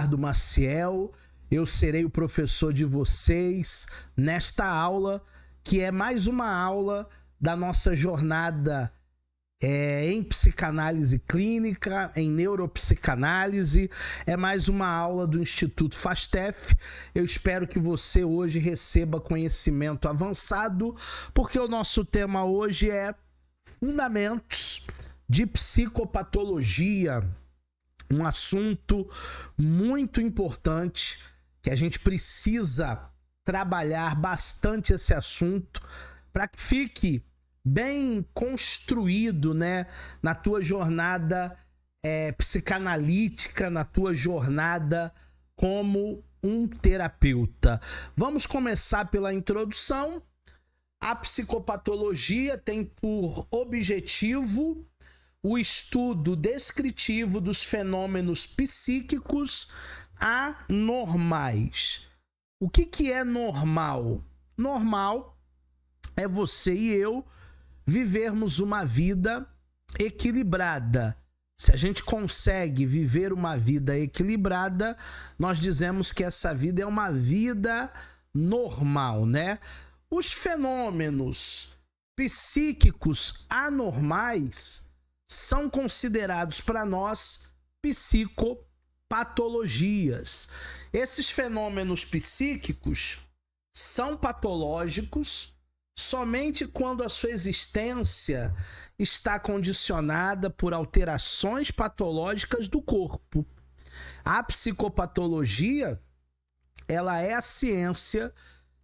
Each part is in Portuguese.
Eduardo Maciel, eu serei o professor de vocês nesta aula, que é mais uma aula da nossa jornada em psicanálise clínica, em neuropsicanálise. É mais uma aula do Instituto FASTEF. Eu espero que você hoje receba conhecimento avançado, porque o nosso tema hoje é fundamentos de psicopatologia, um assunto muito importante que a gente precisa trabalhar bastante esse assunto para que fique bem construído, né, na tua jornada psicanalítica, na tua jornada como um terapeuta. Vamos começar pela introdução. A psicopatologia tem por objetivo o estudo descritivo dos fenômenos psíquicos anormais. O que é normal? Normal é você e eu vivermos uma vida equilibrada. Se a gente consegue viver uma vida equilibrada, nós dizemos que essa vida é uma vida normal, né? Os fenômenos psíquicos anormais são considerados para nós psicopatologias. Esses fenômenos psíquicos são patológicos somente quando a sua existência está condicionada por alterações patológicas do corpo. A psicopatologia, ela é a ciência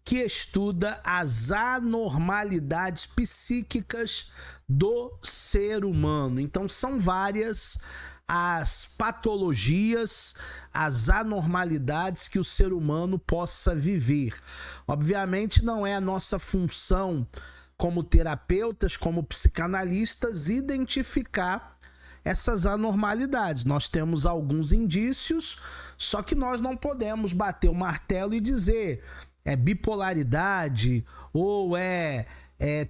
que estuda as anormalidades psíquicas do ser humano. Então são várias as patologias, as anormalidades que o ser humano possa viver. Obviamente não é a nossa função como terapeutas, como psicanalistas, identificar essas anormalidades. Nós temos alguns indícios, só que nós não podemos bater o martelo e dizer é bipolaridade, ou é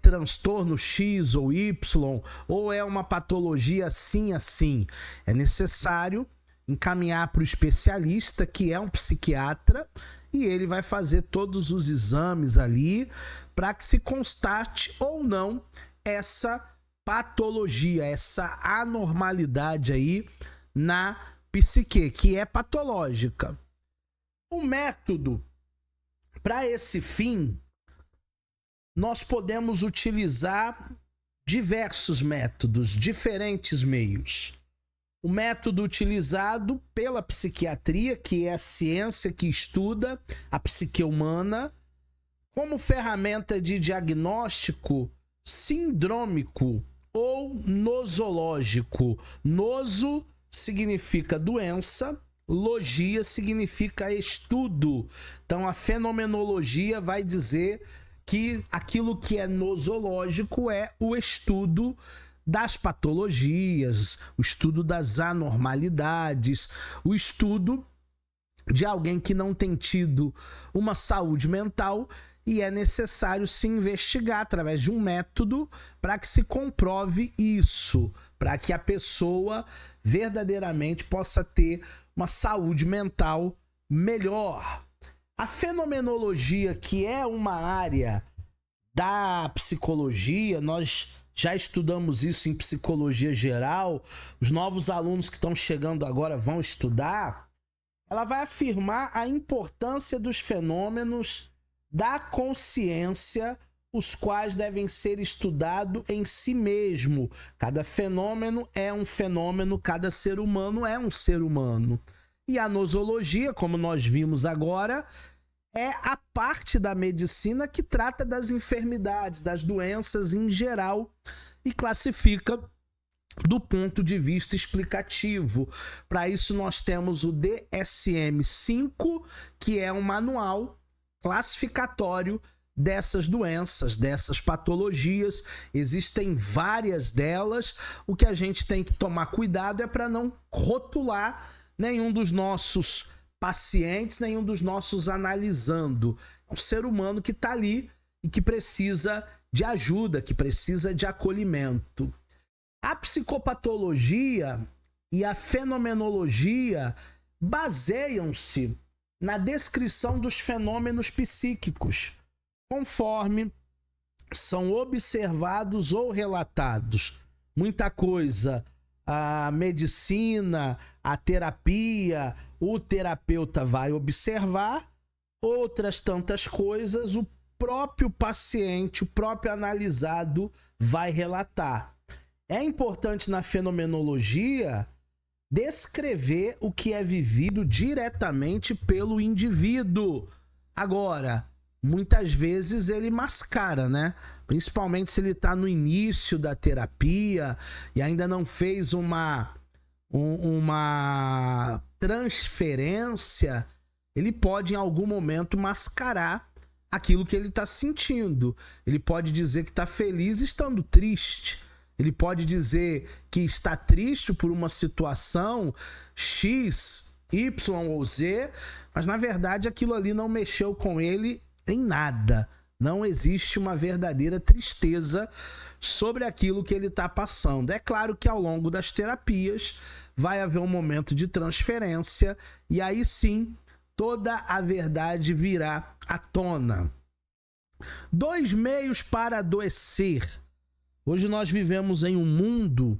transtorno X ou Y, ou é uma patologia assim. É necessário encaminhar para o especialista, que é um psiquiatra, e ele vai fazer todos os exames ali para que se constate ou não essa patologia, essa anormalidade aí na psique, que é patológica. O método para esse fim, nós podemos utilizar diversos métodos, diferentes meios. O método utilizado pela psiquiatria, que é a ciência que estuda a psique humana, como ferramenta de diagnóstico sindrômico ou nosológico. Noso significa doença, logia significa estudo. Então a fenomenologia vai dizer que aquilo que é nosológico é o estudo das patologias, o estudo das anormalidades, o estudo de alguém que não tem tido uma saúde mental e é necessário se investigar através de um método para que se comprove isso, para que a pessoa verdadeiramente possa ter uma saúde mental melhor. A fenomenologia, que é uma área da psicologia, nós já estudamos isso em psicologia geral, os novos alunos que estão chegando agora vão estudar, ela vai afirmar a importância dos fenômenos da consciência, os quais devem ser estudados em si mesmo. Cada fenômeno é um fenômeno, cada ser humano é um ser humano. E a nosologia, como nós vimos agora, é a parte da medicina que trata das enfermidades, das doenças em geral e classifica do ponto de vista explicativo. Para isso nós temos o DSM-5, que é um manual classificatório dessas doenças, dessas patologias. Existem várias delas. O que a gente tem que tomar cuidado é para não rotular nenhum dos nossos pacientes, nenhum dos nossos analisando. É um ser humano que está ali e que precisa de ajuda, que precisa de acolhimento. A psicopatologia e a fenomenologia baseiam-se na descrição dos fenômenos psíquicos, conforme são observados ou relatados. Muita coisa, a medicina, a terapia, o terapeuta vai observar, outras tantas coisas o próprio paciente, o próprio analisado vai relatar. É importante na fenomenologia descrever o que é vivido diretamente pelo indivíduo. Agora, muitas vezes ele mascara, né? Principalmente se ele está no início da terapia e ainda não fez uma transferência, ele pode em algum momento mascarar aquilo que ele está sentindo. Ele pode dizer que está feliz estando triste. Ele pode dizer que está triste por uma situação X, Y ou Z, mas na verdade aquilo ali não mexeu com ele em nada. Não existe uma verdadeira tristeza sobre aquilo que ele está passando. É claro que ao longo das terapias vai haver um momento de transferência e aí sim toda a verdade virá à tona. 2 meios para adoecer. Hoje nós vivemos em um mundo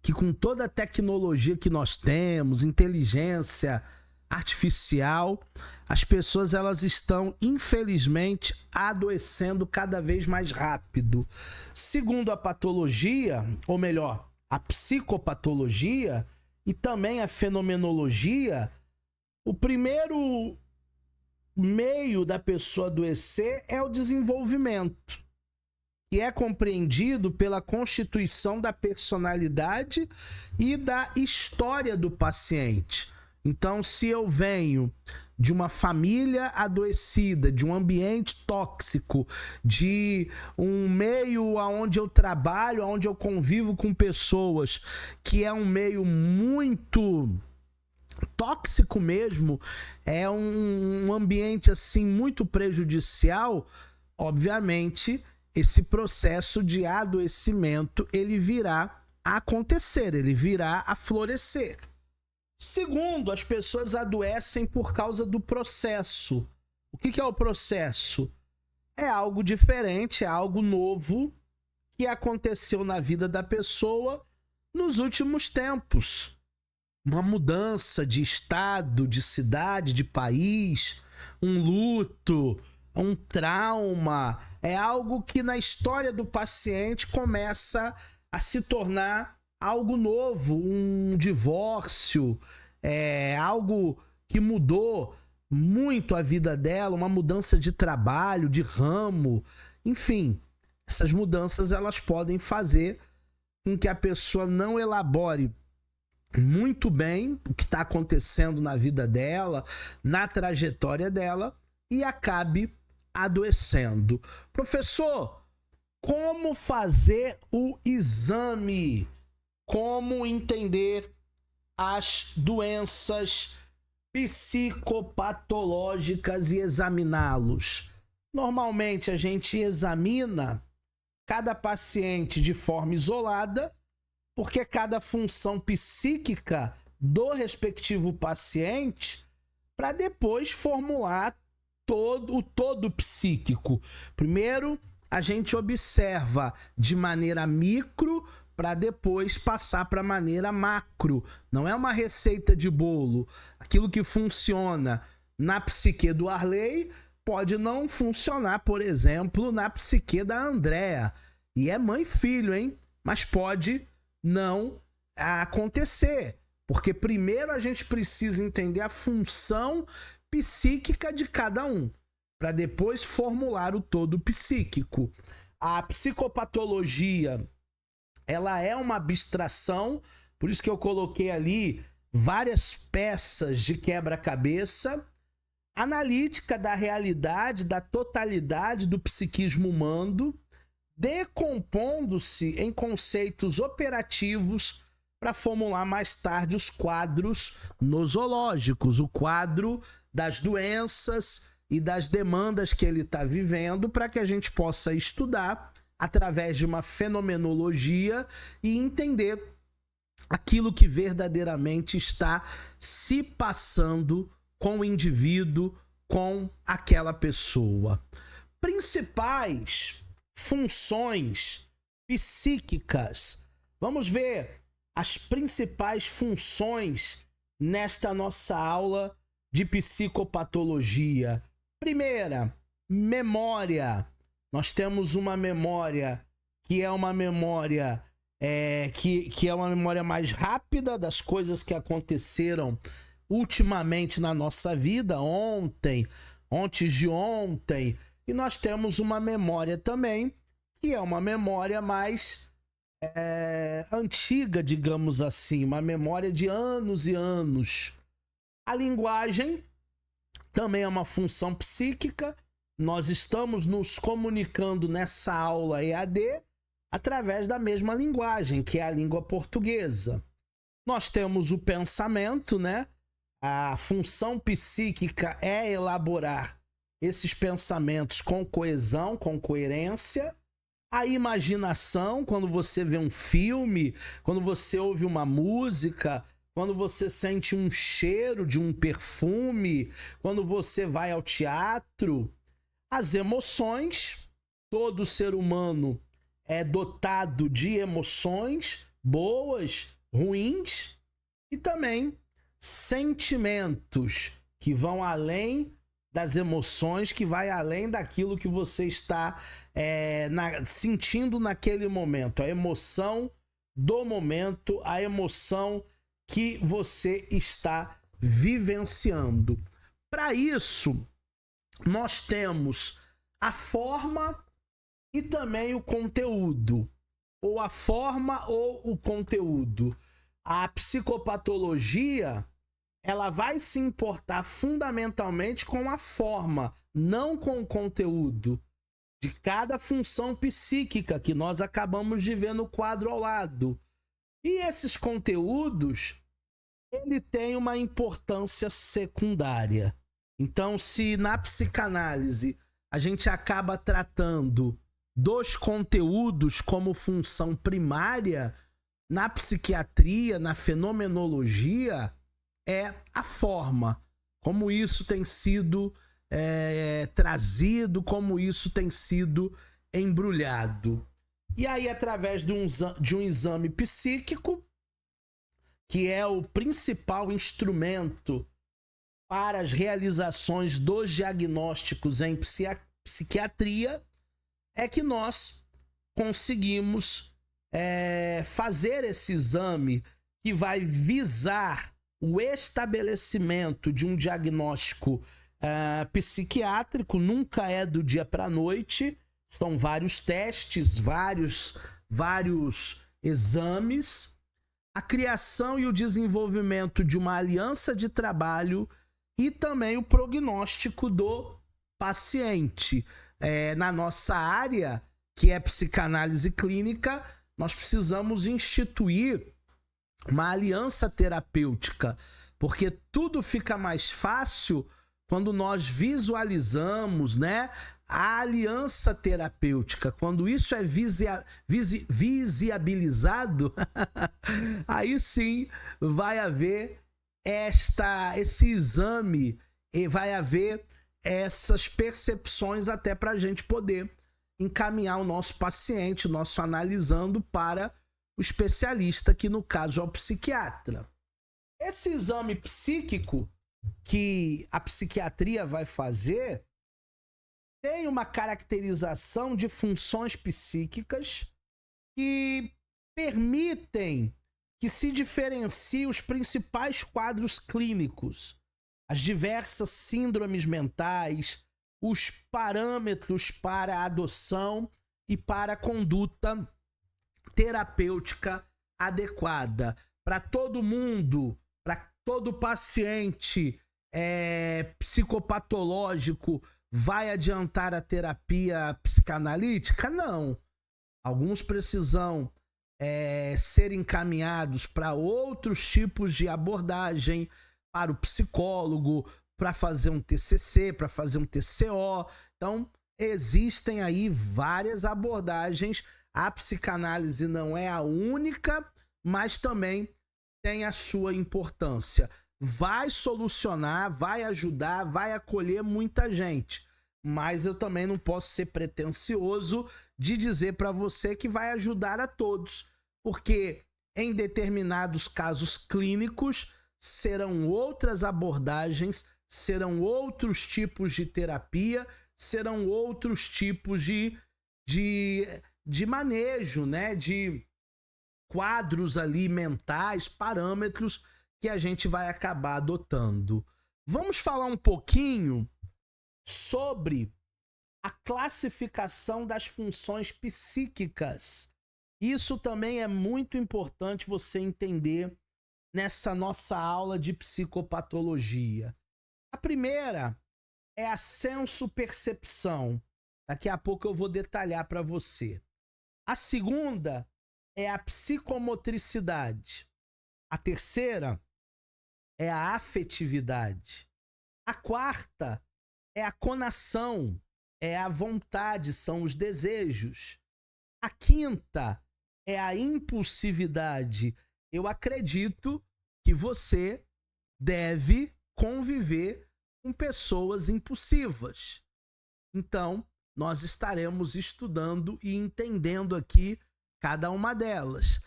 que, com toda a tecnologia que nós temos, inteligência artificial, as pessoas elas estão, infelizmente, adoecendo cada vez mais rápido. Segundo a patologia, ou melhor, a psicopatologia e também a fenomenologia, o primeiro meio da pessoa adoecer é o desenvolvimento, que é compreendido pela constituição da personalidade e da história do paciente. Então, se eu venho de uma família adoecida, de um ambiente tóxico, de um meio onde eu trabalho, onde eu convivo com pessoas, que é um meio muito tóxico mesmo, é um ambiente assim muito prejudicial, obviamente esse processo de adoecimento ele virá a acontecer, ele virá a florescer. Segundo, as pessoas adoecem por causa do processo. O que é o processo? É algo diferente, é algo novo que aconteceu na vida da pessoa nos últimos tempos. Uma mudança de estado, de cidade, de país, um luto, um trauma, é algo que na história do paciente começa a se tornar algo novo, um divórcio, algo que mudou muito a vida dela, uma mudança de trabalho, de ramo, enfim, essas mudanças elas podem fazer com que a pessoa não elabore muito bem o que está acontecendo na vida dela, na trajetória dela e acabe adoecendo. Professor, como fazer o exame? Como entender as doenças psicopatológicas e examiná-los? Normalmente a gente examina cada paciente de forma isolada, porque cada função psíquica do respectivo paciente, para depois formular o todo psíquico. Primeiro, a gente observa de maneira micro para depois passar para a maneira macro. Não é uma receita de bolo. Aquilo que funciona na psique do Arley pode não funcionar, por exemplo, na psique da Andréa. E é mãe e filho, hein? Mas pode não acontecer. Porque primeiro a gente precisa entender a função psíquica de cada um, para depois formular o todo psíquico. A psicopatologia, ela é uma abstração, por isso que eu coloquei ali várias peças de quebra-cabeça, analítica da realidade, da totalidade do psiquismo humano, decompondo-se em conceitos operativos para formular mais tarde os quadros nosológicos, o quadro das doenças e das demandas que ele está vivendo, para que a gente possa estudar através de uma fenomenologia e entender aquilo que verdadeiramente está se passando com o indivíduo, com aquela pessoa. Principais funções psíquicas. Vamos ver as principais funções nesta nossa aula de psicopatologia. Primeira, memória. Nós temos uma memória que é uma memória que é uma memória mais rápida das coisas que aconteceram ultimamente na nossa vida, ontem, antes de ontem. E nós temos uma memória também que é uma memória mais antiga, digamos assim, uma memória de anos e anos. A linguagem também é uma função psíquica. Nós estamos nos comunicando nessa aula EAD através da mesma linguagem, que é a língua portuguesa. Nós temos o pensamento, né? A função psíquica é elaborar esses pensamentos com coesão, com coerência. A imaginação, quando você vê um filme, quando você ouve uma música, quando você sente um cheiro de um perfume, quando você vai ao teatro. As emoções, todo ser humano é dotado de emoções boas, ruins, e também sentimentos que vão além das emoções, que vai além daquilo que você está sentindo naquele momento. A emoção do momento, a emoção que você está vivenciando. Para isso, nós temos a forma e também o conteúdo, ou a forma ou o conteúdo. A psicopatologia, ela vai se importar fundamentalmente com a forma, não com o conteúdo de cada função psíquica que nós acabamos de ver no quadro ao lado. E esses conteúdos, ele tem uma importância secundária. Então, se na psicanálise a gente acaba tratando dos conteúdos como função primária, na psiquiatria, na fenomenologia, é a forma, como isso tem sido trazido, como isso tem sido embrulhado. E aí, através de um exame psíquico, que é o principal instrumento para as realizações dos diagnósticos em psiquiatria, é que nós conseguimos fazer esse exame que vai visar o estabelecimento de um diagnóstico psiquiátrico. Nunca é do dia para a noite, são vários testes, vários exames, a criação e o desenvolvimento de uma aliança de trabalho e também o prognóstico do paciente. Na nossa área, que é psicanálise clínica, nós precisamos instituir uma aliança terapêutica, porque tudo fica mais fácil quando nós visualizamos, né, a aliança terapêutica. Quando isso é visibilizado, aí sim vai haver esse exame e vai haver essas percepções até para a gente poder encaminhar o nosso paciente, o nosso analisando, para o especialista, que no caso é o psiquiatra. Esse exame psíquico que a psiquiatria vai fazer tem uma caracterização de funções psíquicas que permitem que se diferencie os principais quadros clínicos, as diversas síndromes mentais, os parâmetros para a adoção e para a conduta terapêutica adequada. Para todo mundo, para todo paciente psicopatológico, vai adiantar a terapia psicanalítica? Não. Alguns precisam ser encaminhados para outros tipos de abordagem, para o psicólogo, para fazer um TCC, para fazer um TCO. Então, existem aí várias abordagens. A psicanálise não é a única, mas também tem a sua importância. Vai solucionar, vai ajudar, vai acolher muita gente. Mas eu também não posso ser pretensioso de dizer para você que vai ajudar a todos, porque em determinados casos clínicos serão outras abordagens, serão outros tipos de terapia, serão outros tipos de manejo, né? De quadros ali mentais, parâmetros que a gente vai acabar adotando. Vamos falar um pouquinho sobre a classificação das funções psíquicas. Isso também é muito importante você entender nessa nossa aula de psicopatologia. A primeira é a senso-percepção. Daqui a pouco eu vou detalhar para você. A segunda é a psicomotricidade. A terceira é a afetividade. A quarta é a conação, é a vontade, são os desejos. A quinta é a impulsividade. Eu acredito que você deve conviver com pessoas impulsivas. Então, nós estaremos estudando e entendendo aqui cada uma delas.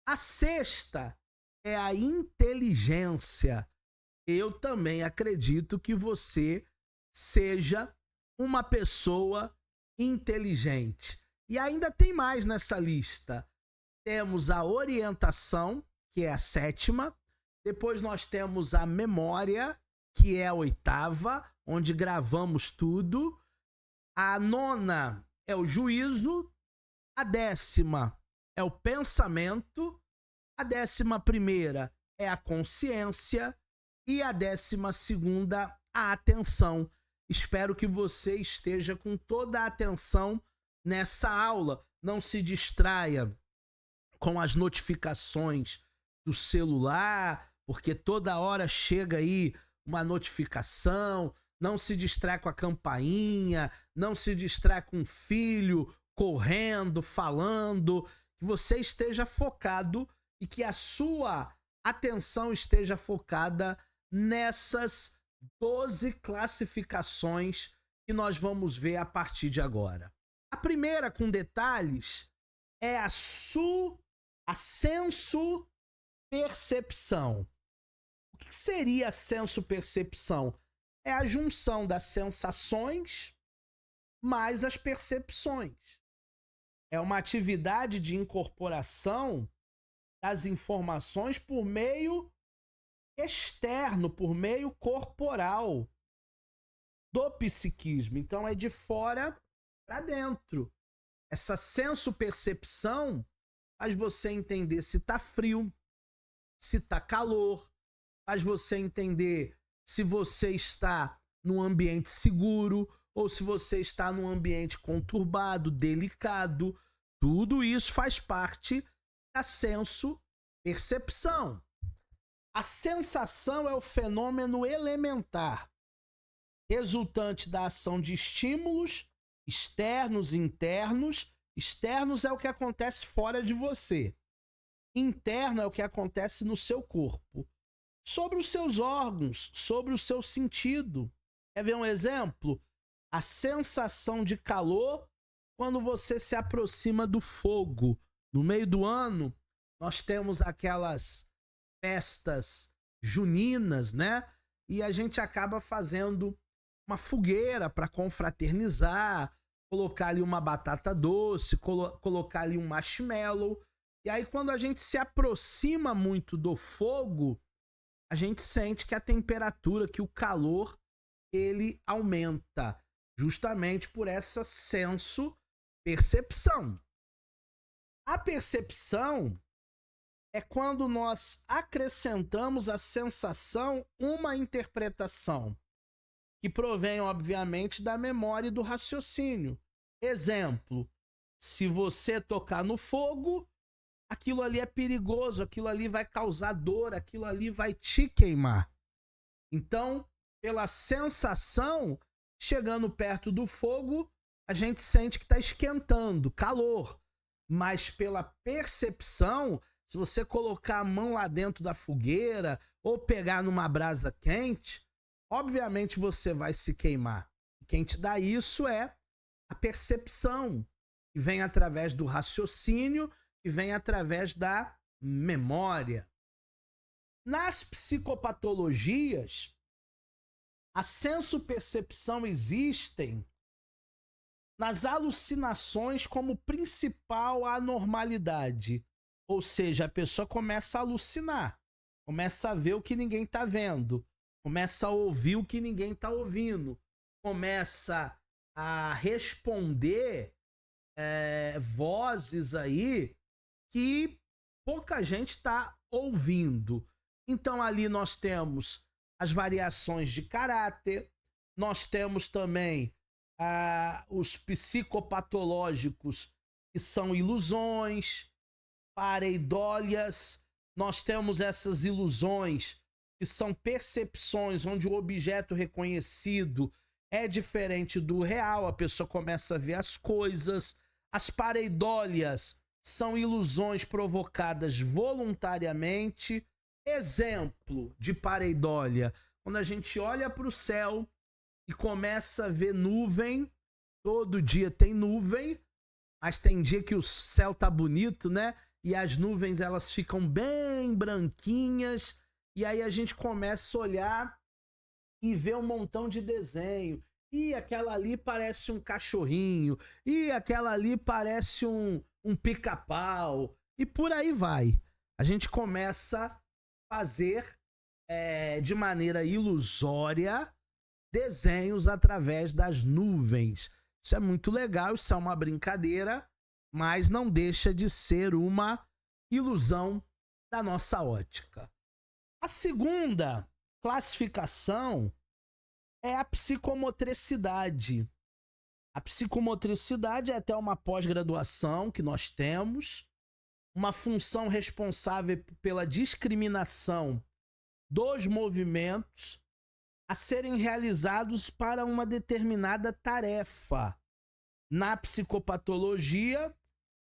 A sexta é a inteligência. Eu também acredito que você seja uma pessoa inteligente. E ainda tem mais nessa lista. Temos a orientação, que é a sétima. Depois nós temos a memória, que é a oitava, onde gravamos tudo. A nona é o juízo. A décima é o pensamento. A 11ª é a consciência. E a 12ª, a atenção. Espero que você esteja com toda a atenção nessa aula. Não se distraia com as notificações do celular, porque toda hora chega aí uma notificação. Não se distrai com a campainha, não se distrai com o filho correndo, falando. Que você esteja focado e que a sua atenção esteja focada nessas 12 classificações que nós vamos ver a partir de agora. A primeira, com detalhes, é a senso-percepção. O que seria a senso-percepção? É a junção das sensações mais as percepções. É uma atividade de incorporação das informações por meio externo, por meio corporal do psiquismo. Então é de fora para dentro. Essa senso-percepção faz você entender se está frio, se está calor, faz você entender se você está num ambiente seguro ou se você está num ambiente conturbado, delicado. Tudo isso faz parte da senso-percepção. A sensação é o fenômeno elementar, resultante da ação de estímulos externos e internos. Externos é o que acontece fora de você. Interno é o que acontece no seu corpo. Sobre os seus órgãos, sobre o seu sentido. Quer ver um exemplo? A sensação de calor quando você se aproxima do fogo. No meio do ano, nós temos aquelas festas juninas, né? E a gente acaba fazendo uma fogueira para confraternizar, colocar ali uma batata doce, colocar ali um marshmallow. E aí, quando a gente se aproxima muito do fogo, a gente sente que a temperatura, que o calor, ele aumenta, justamente por essa senso-percepção. A percepção é quando nós acrescentamos à sensação uma interpretação, que provém, obviamente, da memória e do raciocínio. Exemplo, se você tocar no fogo, aquilo ali é perigoso, aquilo ali vai causar dor, aquilo ali vai te queimar. Então, pela sensação, chegando perto do fogo, a gente sente que está esquentando, calor. Mas pela percepção, se você colocar a mão lá dentro da fogueira ou pegar numa brasa quente, obviamente você vai se queimar. Quem te dá isso é a percepção, que vem através do raciocínio e vem através da memória. Nas psicopatologias, a senso-percepção existem nas alucinações como principal anormalidade. Ou seja, a pessoa começa a alucinar, começa a ver o que ninguém está vendo, começa a ouvir o que ninguém está ouvindo, começa a responder vozes aí que pouca gente está ouvindo. Então ali nós temos as variações de caráter, nós temos também os psicopatológicos, que são ilusões, pareidólias, nós temos essas ilusões que são percepções onde o objeto reconhecido é diferente do real, a pessoa começa a ver as coisas. As pareidólias são ilusões provocadas voluntariamente. Exemplo de pareidólia, quando a gente olha para o céu e começa a ver nuvem, todo dia tem nuvem, mas tem dia que o céu tá bonito, né? E as nuvens elas ficam bem branquinhas, e aí a gente começa a olhar e ver um montão de desenho. E aquela ali parece um cachorrinho, e aquela ali parece um pica-pau, e por aí vai. A gente começa a fazer de maneira ilusória desenhos através das nuvens. Isso é muito legal, isso é uma brincadeira, mas não deixa de ser uma ilusão da nossa ótica. A segunda classificação é a psicomotricidade. A psicomotricidade é até uma pós-graduação que nós temos, uma função responsável pela discriminação dos movimentos a serem realizados para uma determinada tarefa. Na psicopatologia,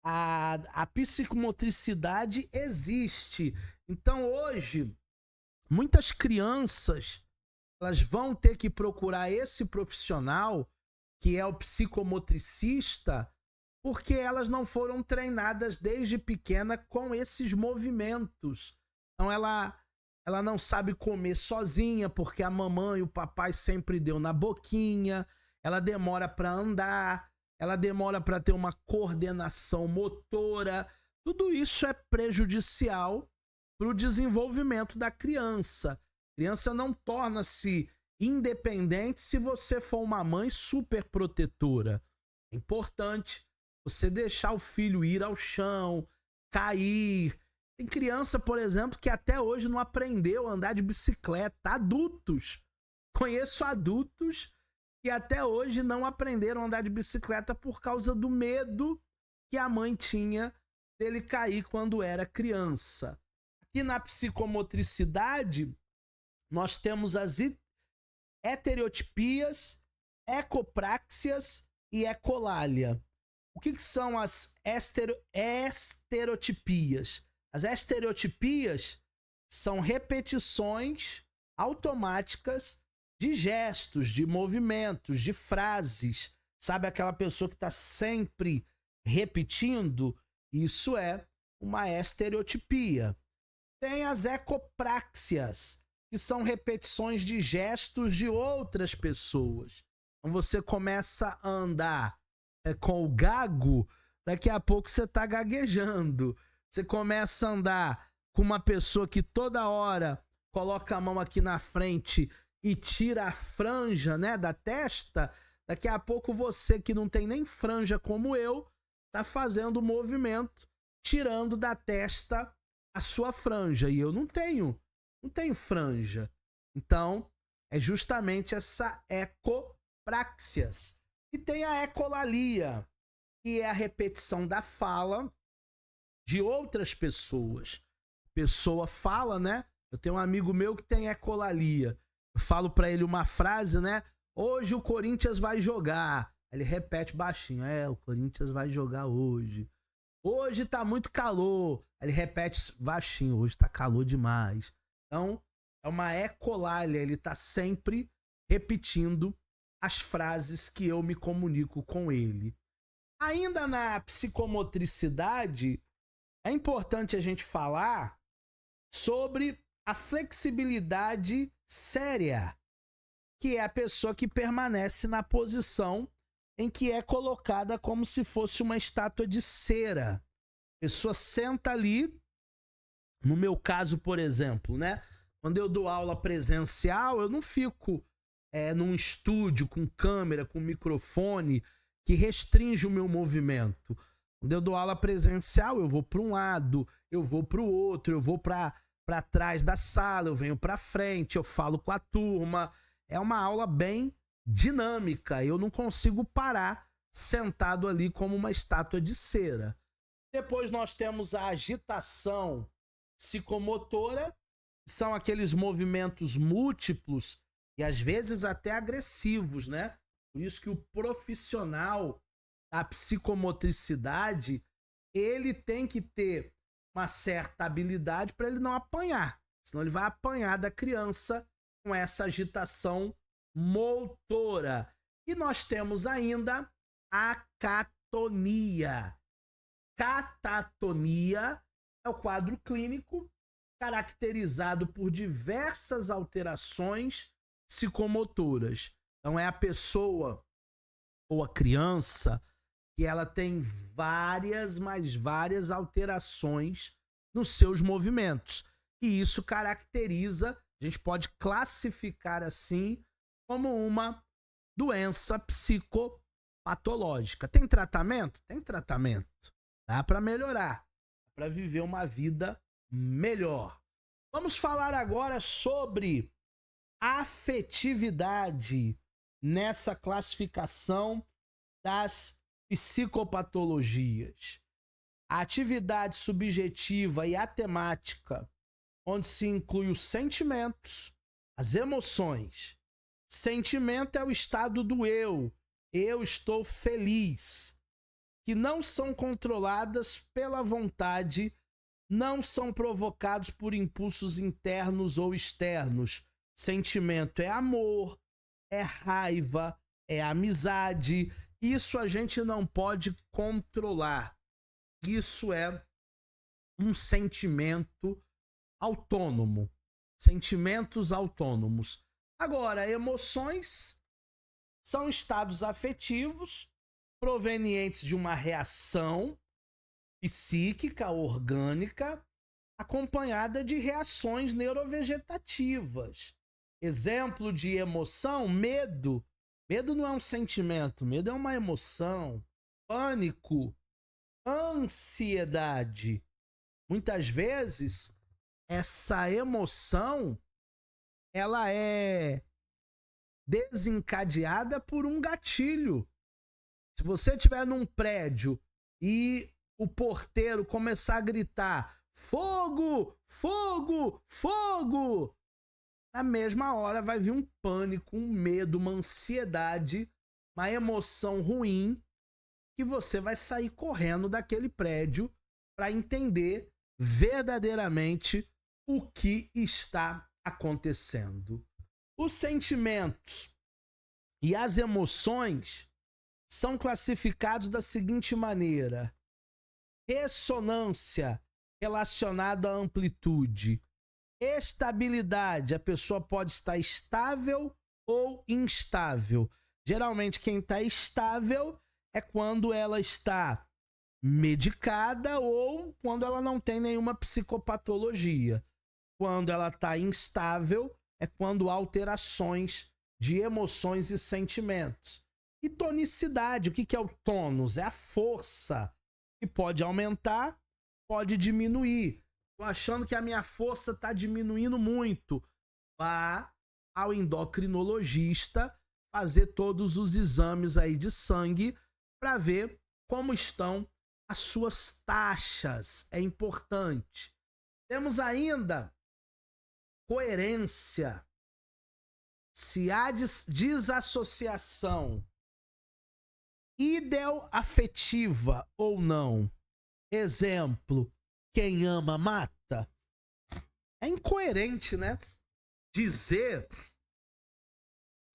a psicomotricidade existe. Então, hoje, muitas crianças elas vão ter que procurar esse profissional, que é o psicomotricista, porque elas não foram treinadas desde pequena com esses movimentos. Então, ela não sabe comer sozinha, porque a mamãe e o papai sempre deu na boquinha. Ela demora para andar, ela demora para ter uma coordenação motora. Tudo isso é prejudicial para o desenvolvimento da criança. A criança não torna-se independente se você for uma mãe super protetora. É importante você deixar o filho ir ao chão, cair. Tem criança, por exemplo, que até hoje não aprendeu a andar de bicicleta. Adultos. Conheço adultos que até hoje não aprenderam a andar de bicicleta por causa do medo que a mãe tinha dele cair quando era criança. Aqui na psicomotricidade, nós temos as heterotipias, ecopráxias e ecolalia. O que são as estereotipias? As estereotipias são repetições automáticas de gestos, de movimentos, de frases. Sabe aquela pessoa que está sempre repetindo? Isso é uma estereotipia. Tem as ecopráxias, que são repetições de gestos de outras pessoas. Então você começa a andar com o gago, daqui a pouco você está gaguejando. Você começa a andar com uma pessoa que toda hora coloca a mão aqui na frente e tira a franja, né, da testa. Daqui a pouco você, que não tem nem franja como eu, está fazendo o movimento, tirando da testa a sua franja. E eu não tenho franja. Então, é justamente essa ecopráxias. E tem a ecolalia, que é a repetição da fala de outras pessoas. A pessoa fala, né? Eu tenho um amigo meu que tem ecolalia. Eu falo pra ele uma frase, né? Hoje o Corinthians vai jogar. Ele repete baixinho. O Corinthians vai jogar hoje. Hoje tá muito calor. Ele repete baixinho, hoje tá calor demais. Então, é uma ecolalia, ele tá sempre repetindo as frases que eu me comunico com ele. Ainda na psicomotricidade, é importante a gente falar sobre a flexibilidade séria, que é a pessoa que permanece na posição em que é colocada como se fosse uma estátua de cera. A pessoa senta ali, no meu caso, por exemplo, né? Quando eu dou aula presencial, eu não fico num estúdio com câmera, com microfone, que restringe o meu movimento. Quando eu dou aula presencial, eu vou para um lado, eu vou para o outro, eu vou para trás da sala, eu venho para frente, eu falo com a turma. É uma aula bem dinâmica, eu não consigo parar sentado ali como uma estátua de cera. Depois nós temos a agitação psicomotora, são aqueles movimentos múltiplos e às vezes até agressivos, né? Por isso que o profissional da psicomotricidade, ele tem que ter uma certa habilidade para ele não apanhar, senão ele vai apanhar da criança com essa agitação motora. E nós temos ainda a catatonia. Catatonia é o quadro clínico caracterizado por diversas alterações psicomotoras. Então é a pessoa ou a criança que ela tem várias alterações nos seus movimentos. E isso caracteriza, a gente pode classificar assim, como uma doença psicopatológica. Tem tratamento? Tem tratamento. Dá para melhorar, para viver uma vida melhor. Vamos falar agora sobre afetividade nessa classificação das psicopatologias. A atividade subjetiva e a temática, onde se inclui os sentimentos, as emoções. Sentimento é o estado do eu estou feliz, que não são controladas pela vontade, não são provocados por impulsos internos ou externos. Sentimento é amor, é raiva, é amizade. Isso a gente não pode controlar. Isso é um sentimento autônomo. Sentimentos autônomos. Agora, emoções são estados afetivos provenientes de uma reação psíquica, orgânica, acompanhada de reações neurovegetativas. Exemplo de emoção, medo. Medo não é um sentimento, medo é uma emoção. Pânico, ansiedade. Muitas vezes, essa emoção, ela é desencadeada por um gatilho. Se você estiver num prédio e o porteiro começar a gritar fogo, fogo, fogo, na mesma hora vai vir um pânico, um medo, uma ansiedade, uma emoção ruim, que você vai sair correndo daquele prédio para entender verdadeiramente o que está acontecendo. Os sentimentos e as emoções são classificados da seguinte maneira: ressonância relacionada à amplitude, estabilidade, a pessoa pode estar estável ou instável. Geralmente quem está estável é quando ela está medicada ou quando ela não tem nenhuma psicopatologia. Quando ela está instável é quando há alterações de emoções e sentimentos. E tonicidade, o que é o tônus? É a força, que pode aumentar, pode diminuir. Estou achando que a minha força está diminuindo muito. Vá ao endocrinologista fazer todos os exames aí de sangue para ver como estão as suas taxas. É importante. Temos ainda coerência. Se há desassociação ideoafetiva ou não, Exemplo, quem ama mata. É incoerente, né? Dizer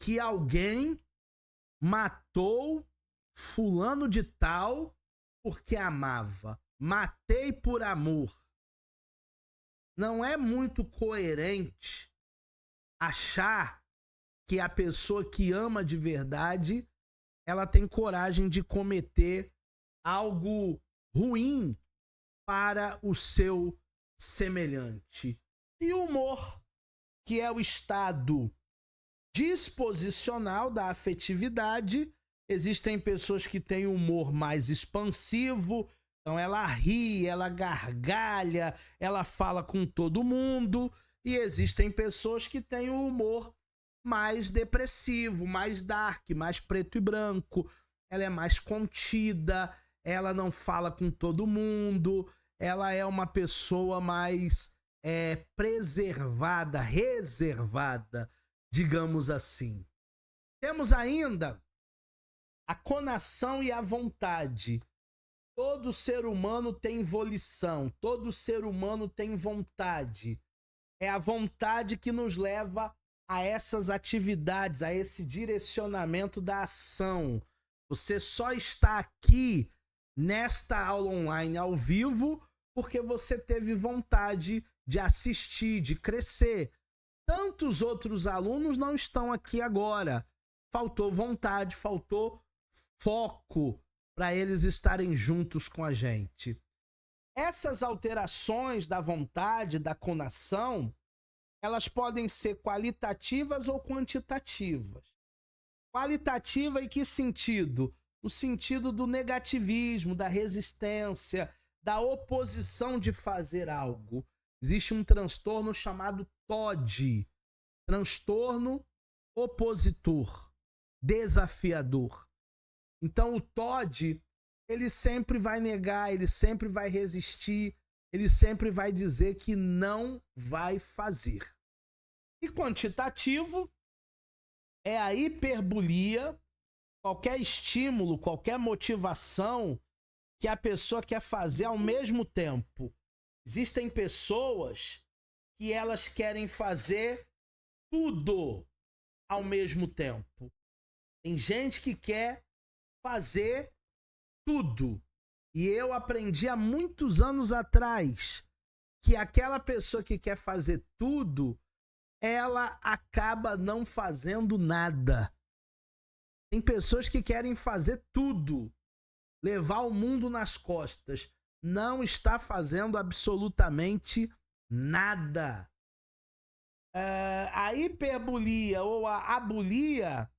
que alguém matou fulano de tal porque amava. Matei por amor. Não é muito coerente achar que a pessoa que ama de verdade, ela tem coragem de cometer algo ruim para o seu semelhante. E o humor, que é o estado disposicional da afetividade. Existem pessoas que têm humor mais expansivo, então ela ri, ela gargalha, ela fala com todo mundo. E existem pessoas que têm o humor mais depressivo, mais dark, mais preto e branco. Ela é mais contida, ela não fala com todo mundo, ela é uma pessoa mais preservada, reservada, digamos assim. Temos ainda a conação e a vontade. Todo ser humano tem volição, todo ser humano tem vontade. É a vontade que nos leva a essas atividades, a esse direcionamento da ação. Você só está aqui nesta aula online ao vivo porque você teve vontade de assistir, de crescer. Tantos outros alunos não estão aqui agora. Faltou vontade, faltou foco para eles estarem juntos com a gente. Essas alterações da vontade, da conação, elas podem ser qualitativas ou quantitativas. Qualitativa em que sentido? No sentido do negativismo, da resistência, da oposição de fazer algo. Existe um transtorno chamado TOD, transtorno opositor, desafiador. Então o TOD, ele sempre vai negar, ele sempre vai resistir, ele sempre vai dizer que não vai fazer. E quantitativo é a hiperbolia, qualquer estímulo, qualquer motivação que a pessoa quer fazer ao mesmo tempo. Existem pessoas que elas querem fazer tudo ao mesmo tempo. Tem gente que quer fazer tudo. E eu aprendi há muitos anos atrás que aquela pessoa que quer fazer tudo, ela acaba não fazendo nada. Tem pessoas que querem fazer tudo, levar o mundo nas costas, não está fazendo absolutamente nada. A hiperbolia ou a abulia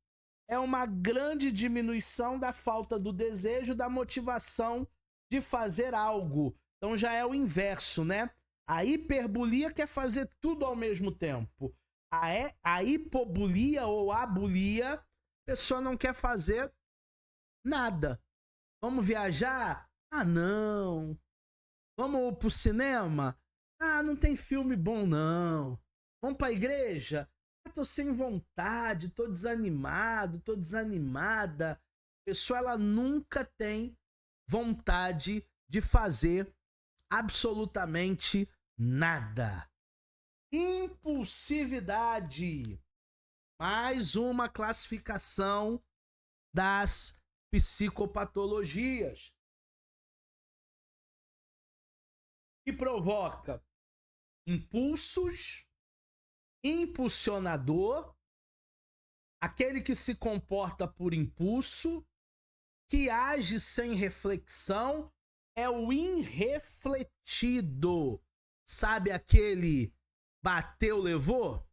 é uma grande diminuição da falta do desejo, da motivação de fazer algo. Então já é o inverso, né? A hiperbolia quer fazer tudo ao mesmo tempo. A hipobolia ou abulia, a pessoa não quer fazer nada. Vamos viajar? Ah, não. Vamos pro cinema? Ah, não tem filme bom, não. Vamos pra igreja? Ah, tô sem vontade, tô desanimado, tô desanimada. A pessoa, ela nunca tem vontade de fazer absolutamente nada. Impulsividade. Mais uma classificação das psicopatologias que provoca impulsos, impulsionador, aquele que se comporta por impulso, que age sem reflexão, é o irrefletido. Sabe aquele bateu, levou?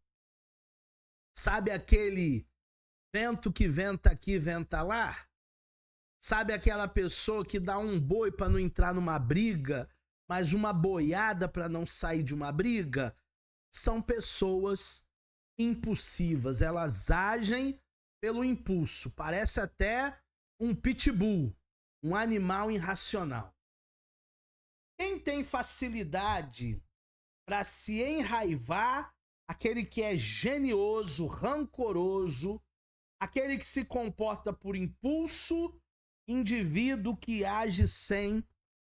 Sabe aquele vento que venta aqui, venta lá? Sabe aquela pessoa que dá um boi para não entrar numa briga, mas uma boiada para não sair de uma briga? São pessoas impulsivas, elas agem pelo impulso. Parece até um pitbull, um animal irracional. Quem tem facilidade para se enraivar, aquele que é genioso, rancoroso, aquele que se comporta por impulso, indivíduo que age sem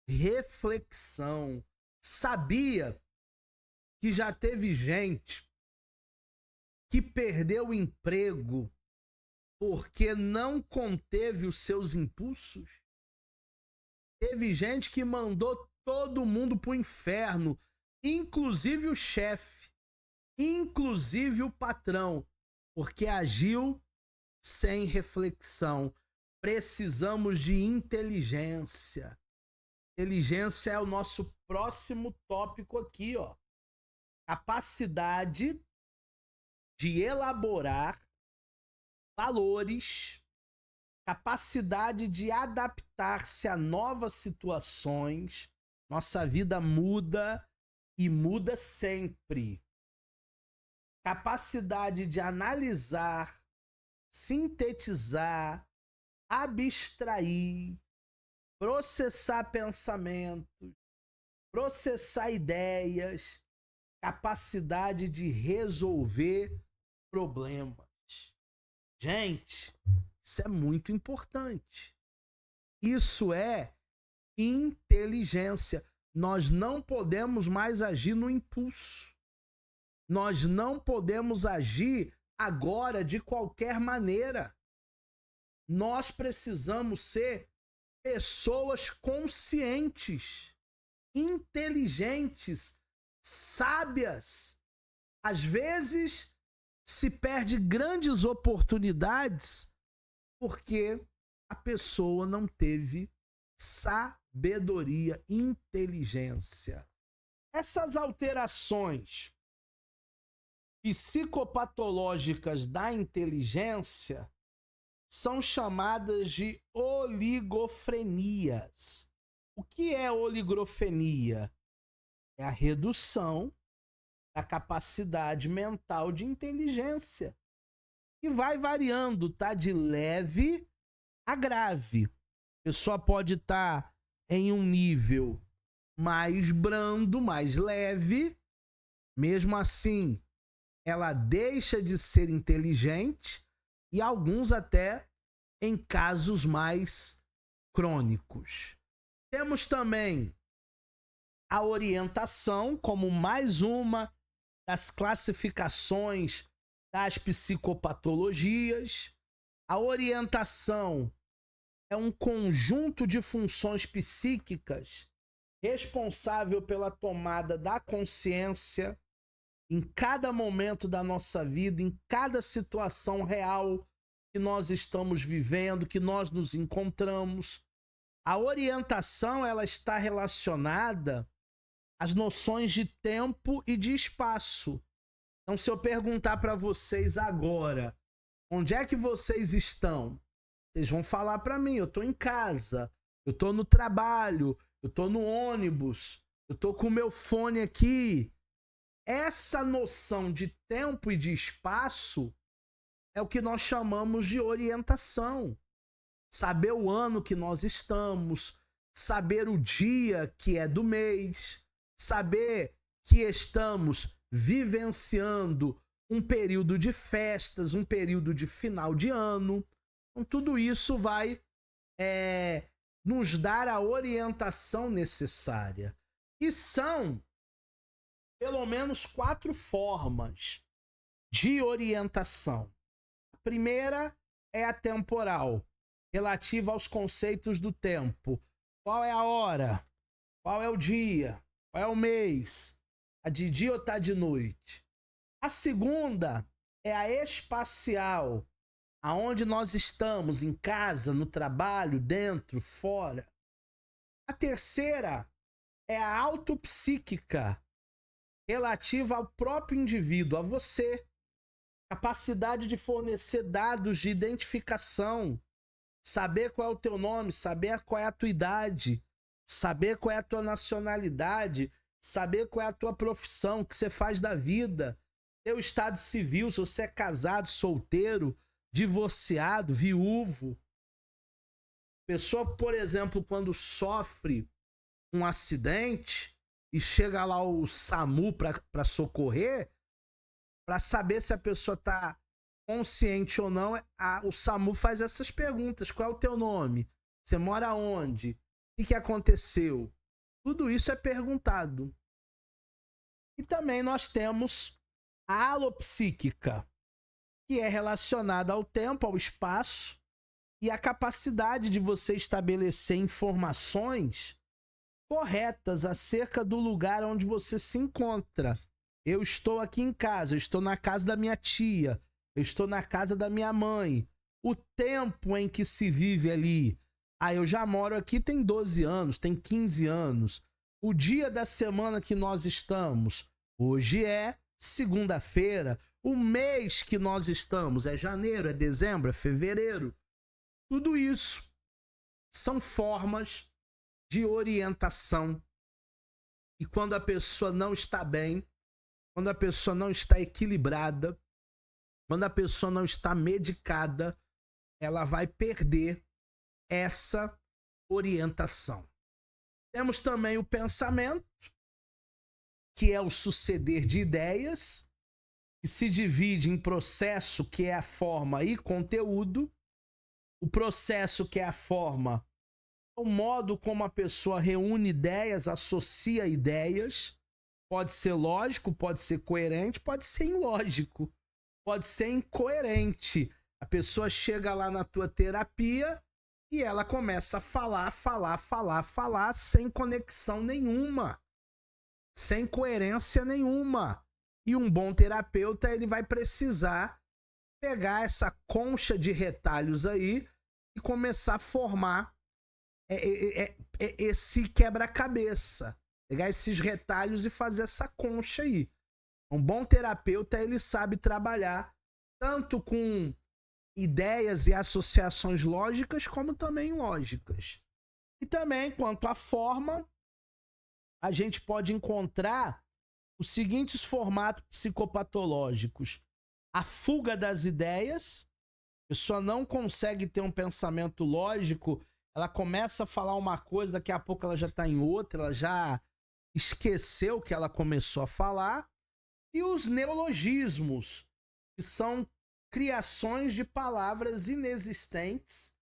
reflexão. Sabia que já teve gente que perdeu o emprego porque não conteve os seus impulsos? Teve gente que mandou todo mundo pro inferno, inclusive o chefe, inclusive o patrão, porque agiu sem reflexão. Precisamos de inteligência. Inteligência é o nosso próximo tópico aqui, ó. Capacidade de elaborar valores, capacidade de adaptar-se a novas situações. Nossa vida muda e muda sempre. Capacidade de analisar, sintetizar, abstrair, processar pensamentos, processar ideias, capacidade de resolver problemas. Gente, isso é muito importante. Isso é inteligência. Nós não podemos mais agir no impulso. Nós não podemos agir agora de qualquer maneira. Nós precisamos ser pessoas conscientes, inteligentes, sábias. Às vezes se perde grandes oportunidades porque a pessoa não teve sabedoria, inteligência. Essas alterações psicopatológicas da inteligência são chamadas de oligofrenias. O que é oligofrenia? É a redução da capacidade mental de inteligência, que vai variando, tá? De leve a grave. A pessoa pode estar em um nível mais brando, mais leve, mesmo assim ela deixa de ser inteligente, e alguns até em casos mais crônicos. Temos também a orientação como mais uma das classificações das psicopatologias. A orientação é um conjunto de funções psíquicas responsável pela tomada da consciência em cada momento da nossa vida, em cada situação real que nós estamos vivendo, que nós nos encontramos. A orientação, ela está relacionada às noções de tempo e de espaço. Então, se eu perguntar para vocês agora, onde é que vocês estão? Vocês vão falar para mim, eu estou em casa, eu estou no trabalho, eu estou no ônibus, eu estou com o meu fone aqui. Essa noção de tempo e de espaço é o que nós chamamos de orientação. Saber o ano que nós estamos, saber o dia que é do mês, saber que estamos vivenciando um período de festas, um período de final de ano. Então, tudo isso vai nos dar a orientação necessária. E são pelo menos 4 formas de orientação. A primeira é a temporal, relativa aos conceitos do tempo. Qual é a hora? Qual é o dia? Qual é o mês? Tá de dia ou tá de noite? A segunda é a espacial, aonde nós estamos, em casa, no trabalho, dentro, fora. A terceira é a autopsíquica, relativa ao próprio indivíduo, a você. Capacidade de fornecer dados de identificação, saber qual é o teu nome, saber qual é a tua idade, saber qual é a tua nacionalidade, saber qual é a tua profissão, o que você faz da vida, teu estado civil, se você é casado, solteiro, divorciado, viúvo. Pessoa, por exemplo, quando sofre um acidente e chega lá o SAMU para socorrer, para saber se a pessoa está consciente ou não, o SAMU faz essas perguntas. Qual é o teu nome? Você mora onde? O que aconteceu? Tudo isso é perguntado. E também nós temos a alopsíquica, que é relacionada ao tempo, ao espaço e à capacidade de você estabelecer informações corretas acerca do lugar onde você se encontra. Eu estou aqui em casa, eu estou na casa da minha tia, eu estou na casa da minha mãe. O tempo em que se vive ali. Eu já moro aqui tem 12 anos, tem 15 anos. O dia da semana que nós estamos, hoje é segunda-feira. O mês que nós estamos é janeiro, é dezembro, é fevereiro. Tudo isso são formas de orientação. E quando a pessoa não está bem, quando a pessoa não está equilibrada, quando a pessoa não está medicada, ela vai perder essa orientação. Temos também o pensamento, que é o suceder de ideias, que se divide em processo, que é a forma, e conteúdo. O processo, que é a forma, o modo como a pessoa reúne ideias, associa ideias. Pode ser lógico, pode ser coerente, pode ser ilógico, pode ser incoerente. A pessoa chega lá na tua terapia e ela começa a falar, sem conexão nenhuma, sem coerência nenhuma. E um bom terapeuta, ele vai precisar pegar essa concha de retalhos aí e começar a formar esse quebra-cabeça. Pegar esses retalhos e fazer essa concha aí. Um bom terapeuta, ele sabe trabalhar tanto com ideias e associações lógicas, como também ilógicas. E também, quanto à forma, a gente pode encontrar os seguintes formatos psicopatológicos. A fuga das ideias. A pessoa não consegue ter um pensamento lógico, ela começa a falar uma coisa, daqui a pouco ela já está em outra, ela já esqueceu o que ela começou a falar. E os neologismos, que são criações de palavras inexistentes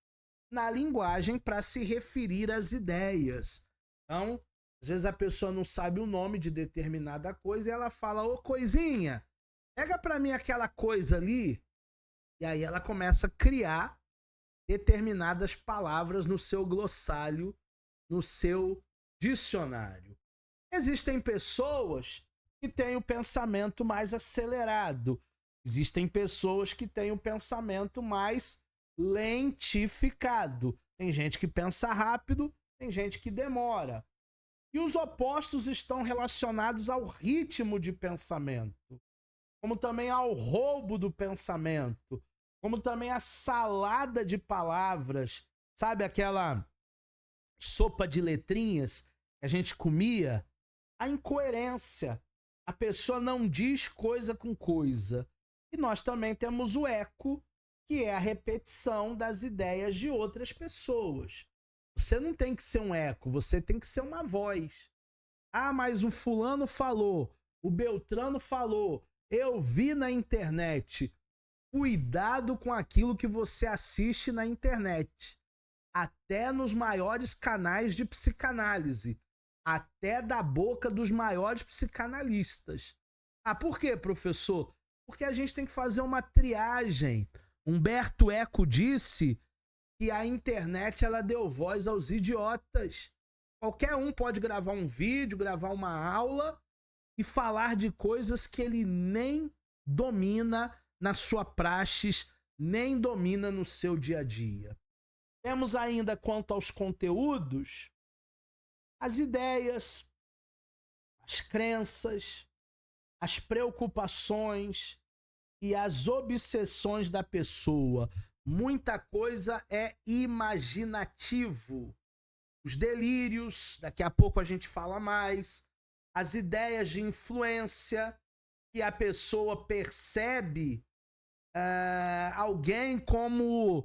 na linguagem para se referir às ideias. Então, às vezes a pessoa não sabe o nome de determinada coisa e ela fala: ô coisinha, pega para mim aquela coisa ali. E aí ela começa a criar determinadas palavras no seu glossário, no seu dicionário. Existem pessoas que têm o pensamento mais acelerado. Existem pessoas que têm o pensamento mais lentificado. Tem gente que pensa rápido, tem gente que demora. E os opostos estão relacionados ao ritmo de pensamento, como também ao roubo do pensamento, como também a salada de palavras. Sabe aquela sopa de letrinhas que a gente comia? A incoerência. A pessoa não diz coisa com coisa. E nós também temos o eco, que é a repetição das ideias de outras pessoas. Você não tem que ser um eco, você tem que ser uma voz. Mas o fulano falou, o Beltrano falou, eu vi na internet. Cuidado com aquilo que você assiste na internet. Até nos maiores canais de psicanálise. Até da boca dos maiores psicanalistas. Por quê, professor? Porque a gente tem que fazer uma triagem. Humberto Eco disse que a internet ela deu voz aos idiotas. Qualquer um pode gravar um vídeo, gravar uma aula e falar de coisas que ele nem domina na sua praxis, nem domina no seu dia a dia. Temos ainda, quanto aos conteúdos, as ideias, as crenças, as preocupações e as obsessões da pessoa. Muita coisa é imaginativo. Os delírios, daqui a pouco a gente fala mais. As ideias de influência, que a pessoa percebe alguém como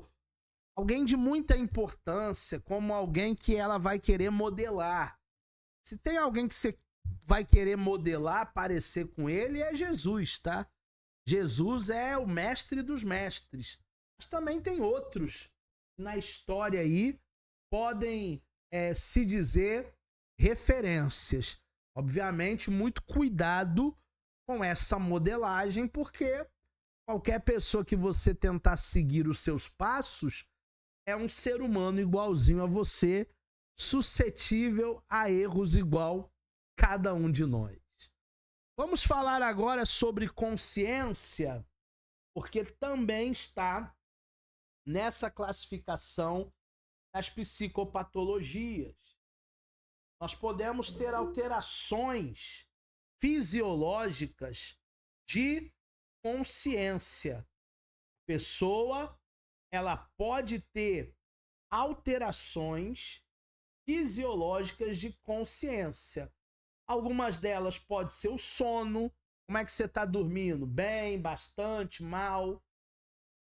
alguém de muita importância, como alguém que ela vai querer modelar. Se tem alguém que você vai querer modelar, parecer com ele, é Jesus, tá? Jesus é o mestre dos mestres. Mas também tem outros na história aí, podem se dizer referências. Obviamente, muito cuidado com essa modelagem, porque qualquer pessoa que você tentar seguir os seus passos é um ser humano igualzinho a você, suscetível a erros igual cada um de nós. Vamos falar agora sobre consciência, porque também está nessa classificação das psicopatologias. Nós podemos ter alterações fisiológicas de consciência. A pessoa, ela pode ter alterações fisiológicas de consciência. Algumas delas pode ser o sono. Como é que você está dormindo? Bem, bastante, mal.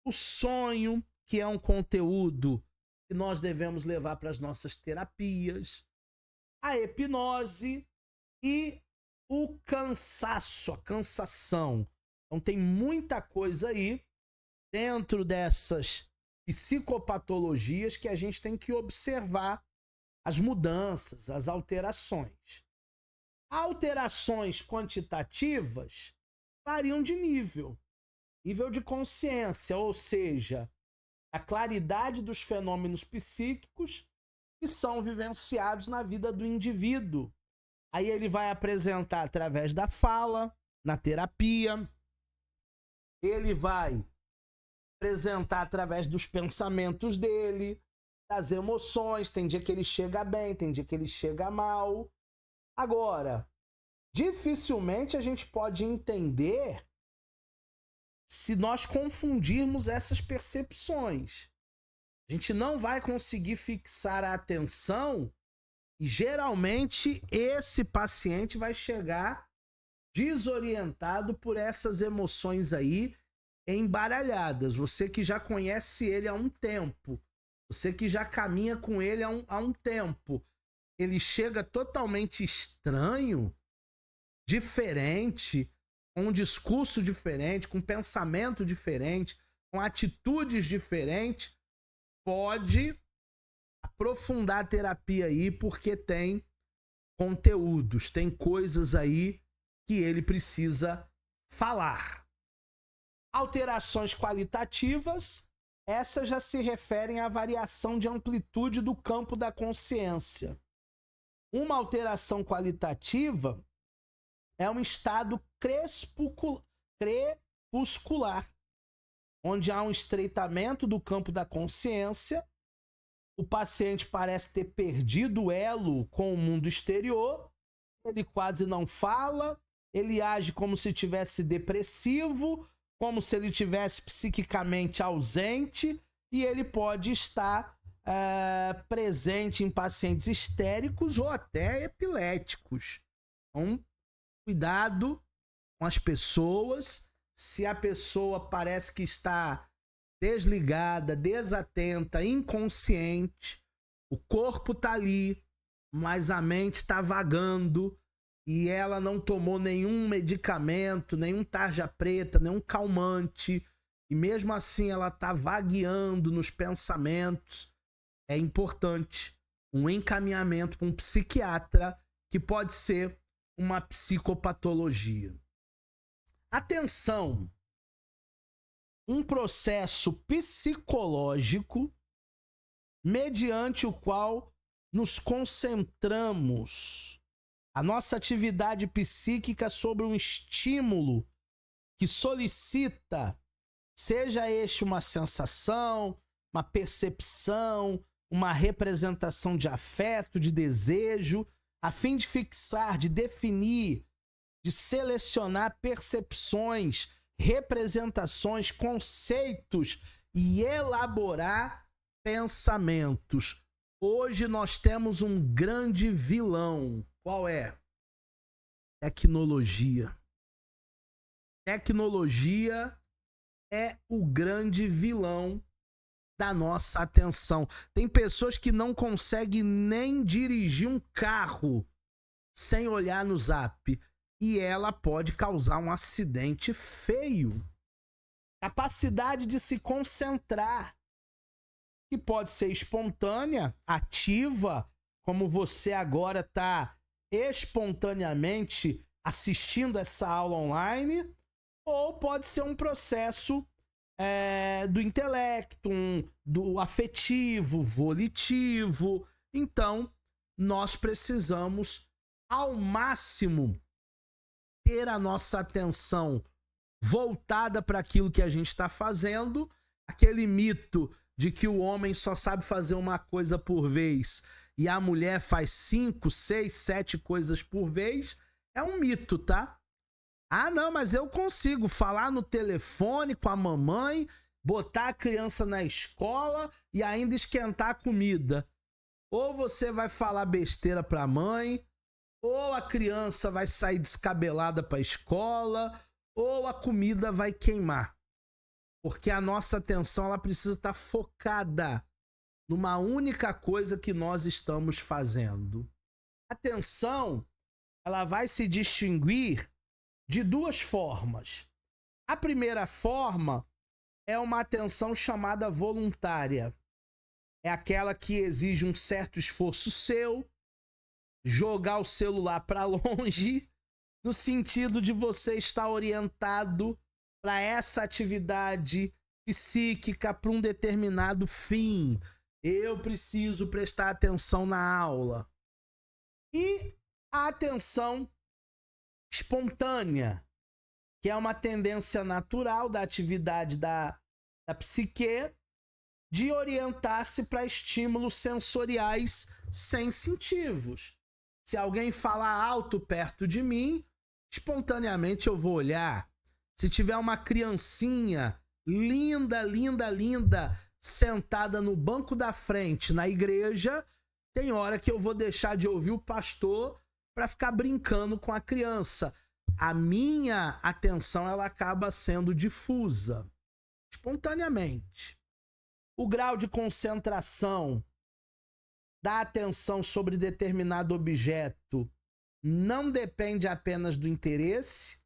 O sonho, que é um conteúdo que nós devemos levar para as nossas terapias. A hipnose e o cansaço, a cansação. Então tem muita coisa aí dentro dessas psicopatologias que a gente tem que observar as mudanças, as alterações. Alterações quantitativas variam de nível de consciência, ou seja, a claridade dos fenômenos psíquicos que são vivenciados na vida do indivíduo. Aí ele vai apresentar através da fala, na terapia, ele vai apresentar através dos pensamentos dele, das emoções, tem dia que ele chega bem, tem dia que ele chega mal. Agora, dificilmente a gente pode entender se nós confundirmos essas percepções. A gente não vai conseguir fixar a atenção e geralmente esse paciente vai chegar desorientado por essas emoções aí embaralhadas. Você que já conhece ele há um tempo, você que já caminha com ele há um tempo, ele chega totalmente estranho, diferente, com um discurso diferente, com um pensamento diferente, com atitudes diferentes, pode aprofundar a terapia aí, porque tem conteúdos, tem coisas aí que ele precisa falar. Alterações qualitativas, essas já se referem à variação de amplitude do campo da consciência. Uma alteração qualitativa é um estado crepuscular, onde há um estreitamento do campo da consciência, o paciente parece ter perdido o elo com o mundo exterior, ele quase não fala, ele age como se estivesse depressivo, como se ele estivesse psiquicamente ausente, e ele pode estar presente em pacientes histéricos ou até epiléticos. Então, cuidado com as pessoas. Se a pessoa parece que está desligada, desatenta, inconsciente, o corpo está ali, mas a mente está vagando e ela não tomou nenhum medicamento, nenhum tarja preta, nenhum calmante, e mesmo assim ela está vagueando nos pensamentos, é importante um encaminhamento para um psiquiatra, que pode ser uma psicopatologia. Atenção! Um processo psicológico mediante o qual nos concentramos a nossa atividade psíquica sobre um estímulo que solicita, seja este uma sensação, uma percepção, uma representação de afeto, de desejo, a fim de fixar, de definir, de selecionar percepções, representações, conceitos e elaborar pensamentos. Hoje nós temos um grande vilão. Qual é? Tecnologia. Tecnologia é o grande vilão da nossa atenção. Tem pessoas que não conseguem nem dirigir um carro sem olhar no Zap. E ela pode causar um acidente feio. Capacidade de se concentrar, que pode ser espontânea, ativa como você agora está espontaneamente assistindo essa aula online, ou pode ser um processo do intelecto, do afetivo, volitivo. Então, nós precisamos, ao máximo, ter a nossa atenção voltada para aquilo que a gente está fazendo. Aquele mito de que o homem só sabe fazer uma coisa por vez e a mulher faz 5, 6, 7 coisas por vez, é um mito, tá? Ah, não, mas eu consigo falar no telefone com a mamãe, botar a criança na escola e ainda esquentar a comida. Ou você vai falar besteira pra mãe, ou a criança vai sair descabelada pra escola, ou a comida vai queimar. Porque a nossa atenção ela precisa estar focada numa única coisa que nós estamos fazendo. A atenção ela vai se distinguir de duas formas. A primeira forma é uma atenção chamada voluntária. É aquela que exige um certo esforço seu, jogar o celular para longe, no sentido de você estar orientado para essa atividade psíquica, para um determinado fim. Eu preciso prestar atenção na aula. E a atenção espontânea, que é uma tendência natural da atividade da psique de orientar-se para estímulos sensoriais sensitivos. Se alguém falar alto perto de mim, espontaneamente eu vou olhar. Se tiver uma criancinha linda, linda, linda, sentada no banco da frente na igreja, tem hora que eu vou deixar de ouvir o pastor para ficar brincando com a criança. A minha atenção ela acaba sendo difusa, espontaneamente. O grau de concentração da atenção sobre determinado objeto não depende apenas do interesse,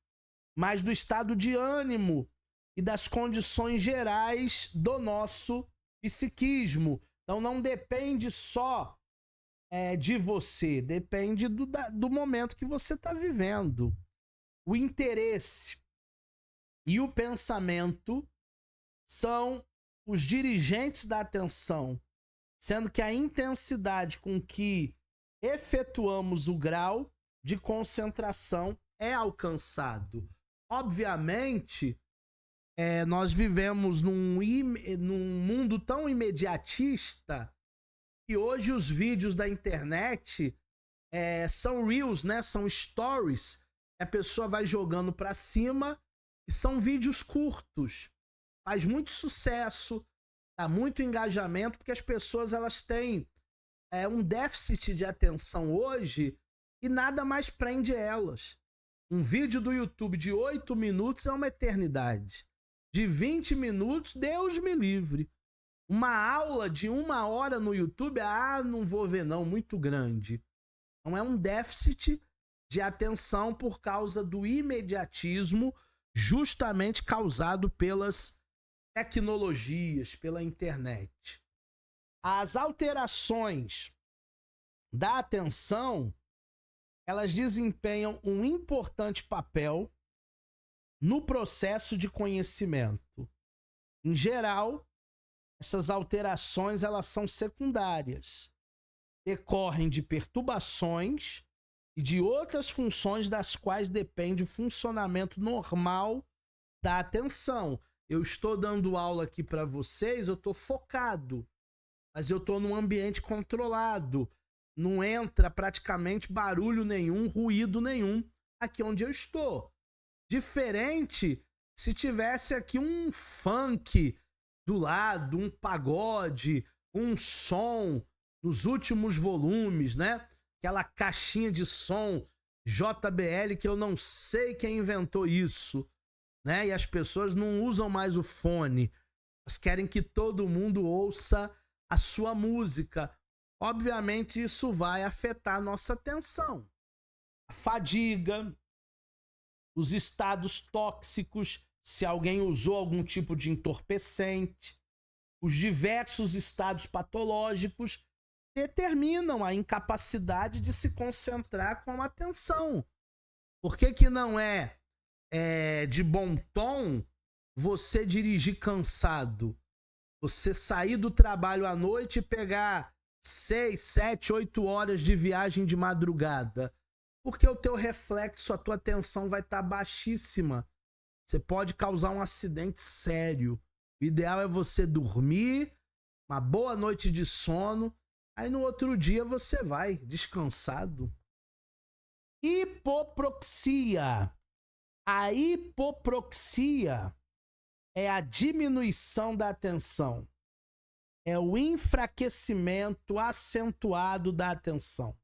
mas do estado de ânimo e das condições gerais do nosso psiquismo. Então não depende só de você, depende do momento que você está vivendo. O interesse e o pensamento são os dirigentes da atenção, sendo que a intensidade com que efetuamos o grau de concentração é alcançado. Obviamente, nós vivemos num mundo tão imediatista que hoje os vídeos da internet são reels, né? São stories. A pessoa vai jogando para cima e são vídeos curtos. Faz muito sucesso, dá muito engajamento, porque as pessoas elas têm um déficit de atenção hoje e nada mais prende elas. Um vídeo do YouTube de 8 minutos é uma eternidade. De 20 minutos, Deus me livre. Uma aula de 1 hora no YouTube, não vou ver não, muito grande. Então é um déficit de atenção por causa do imediatismo, justamente causado pelas tecnologias, pela internet. As alterações da atenção, elas desempenham um importante papel no processo de conhecimento. Em geral, essas alterações elas são secundárias, decorrem de perturbações e de outras funções das quais depende o funcionamento normal da atenção. Eu estou dando aula aqui para vocês, eu estou focado, mas eu estou num ambiente controlado. Não entra praticamente barulho nenhum, ruído nenhum aqui onde eu estou. Diferente se tivesse aqui um funk do lado, um pagode, um som nos últimos volumes, né? Aquela caixinha de som JBL que eu não sei quem inventou isso, né? E as pessoas não usam mais o fone. Elas querem que todo mundo ouça a sua música. Obviamente isso vai afetar a nossa atenção. A fadiga, os estados tóxicos, se alguém usou algum tipo de entorpecente, os diversos estados patológicos determinam a incapacidade de se concentrar com atenção. Por que que não é de bom tom você dirigir cansado? Você sair do trabalho à noite e pegar 6, 7, 8 horas de viagem de madrugada? Porque o teu reflexo, a tua tensão vai estar baixíssima. Você pode causar um acidente sério. O ideal é você dormir, uma boa noite de sono, aí no outro dia você vai descansado. Hipoproxia. A hipoproxia é a diminuição da atenção. É o enfraquecimento acentuado da atenção.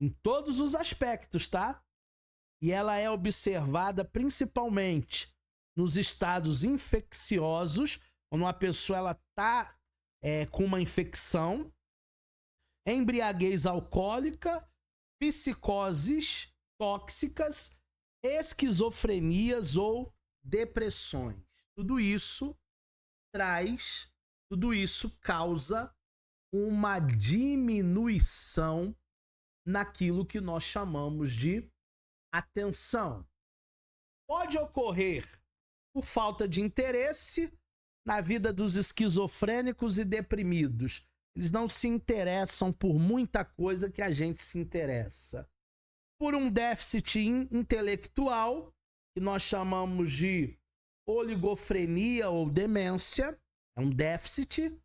Em todos os aspectos, tá? E ela é observada principalmente nos estados infecciosos, quando uma pessoa está com uma infecção, embriaguez alcoólica, psicoses tóxicas, esquizofrenias ou depressões. Tudo isso causa uma diminuição naquilo que nós chamamos de atenção. Pode ocorrer por falta de interesse na vida dos esquizofrênicos e deprimidos. Eles não se interessam por muita coisa que a gente se interessa. Por um déficit intelectual, que nós chamamos de oligofrenia ou demência, é um déficit,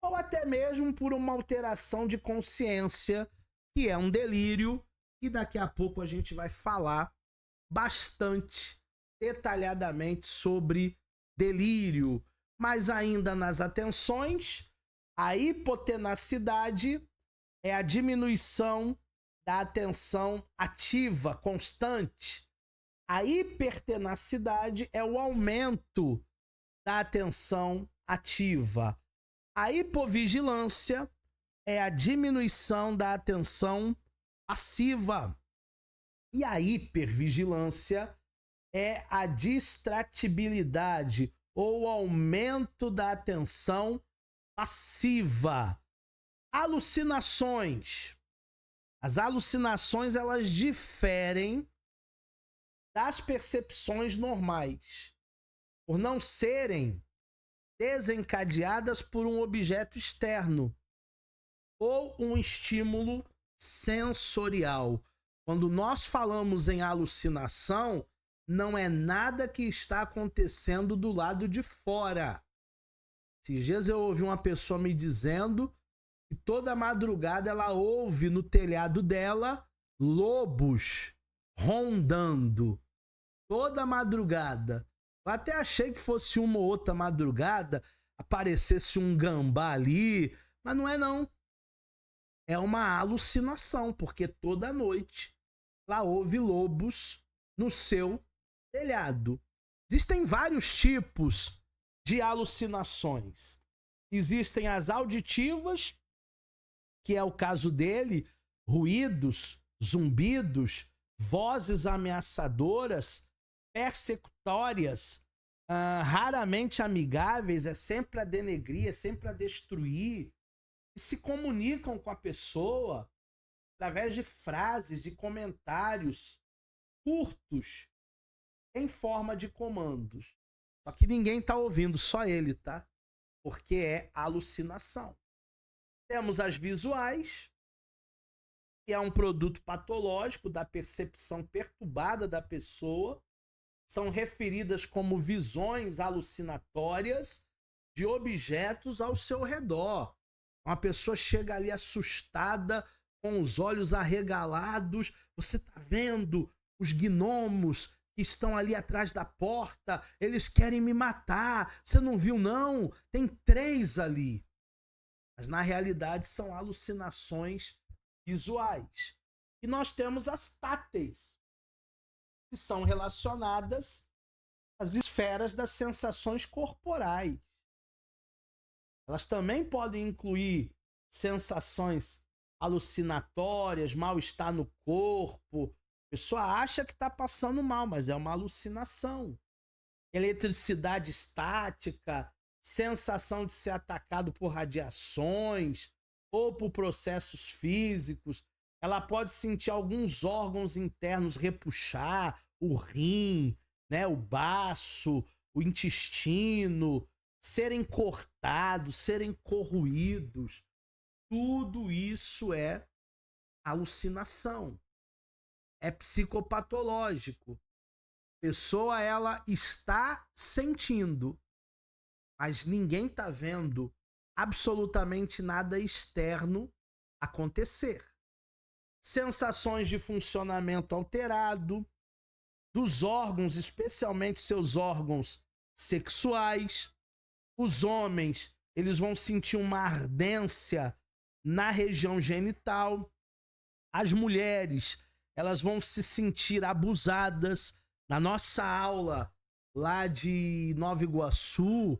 ou até mesmo por uma alteração de consciência, que é um delírio, e daqui a pouco a gente vai falar bastante detalhadamente sobre delírio. Mas ainda nas atenções, a hipotenacidade é a diminuição da atenção ativa, constante. A hipertenacidade é o aumento da atenção ativa. A hipovigilância é a diminuição da atenção passiva. E a hipervigilância é a distratibilidade ou aumento da atenção passiva. Alucinações. As alucinações, elas diferem das percepções normais, por não serem desencadeadas por um objeto externo ou um estímulo sensorial. Quando nós falamos em alucinação, não é nada que está acontecendo do lado de fora. Esses dias eu ouvi uma pessoa me dizendo que toda madrugada ela ouve no telhado dela lobos rondando. Toda madrugada. Eu até achei que fosse uma ou outra madrugada, aparecesse um gambá ali, mas não é não. É uma alucinação, porque toda noite ela ouve lobos no seu telhado. Existem vários tipos de alucinações. Existem as auditivas, que é o caso dele, ruídos, zumbidos, vozes ameaçadoras, persecutórias, raramente amigáveis, é sempre a denegrir, é sempre a destruir, e se comunicam com a pessoa através de frases, de comentários curtos, em forma de comandos. Só que ninguém está ouvindo, só ele, tá? Porque é alucinação. Temos as visuais, que é um produto patológico da percepção perturbada da pessoa. São referidas como visões alucinatórias de objetos ao seu redor. Uma pessoa chega ali assustada, com os olhos arregalados. Você está vendo os gnomos que estão ali atrás da porta? Eles querem me matar. Você não viu, não? Tem 3 ali. Mas, na realidade, são alucinações visuais. E nós temos as táteis, que são relacionadas às esferas das sensações corporais. Elas também podem incluir sensações alucinatórias, mal-estar no corpo. A pessoa acha que está passando mal, mas é uma alucinação. Eletricidade estática, sensação de ser atacado por radiações, ou por processos físicos. Ela pode sentir alguns órgãos internos repuxar, o rim, né, o baço, o intestino, serem cortados, serem corroídos. Tudo isso é alucinação. É psicopatológico. A pessoa, ela está sentindo, mas ninguém está vendo absolutamente nada externo acontecer. Sensações de funcionamento alterado dos órgãos, especialmente seus órgãos sexuais. Os homens, eles vão sentir uma ardência na região genital. As mulheres, elas vão se sentir abusadas. Na nossa aula lá de Nova Iguaçu,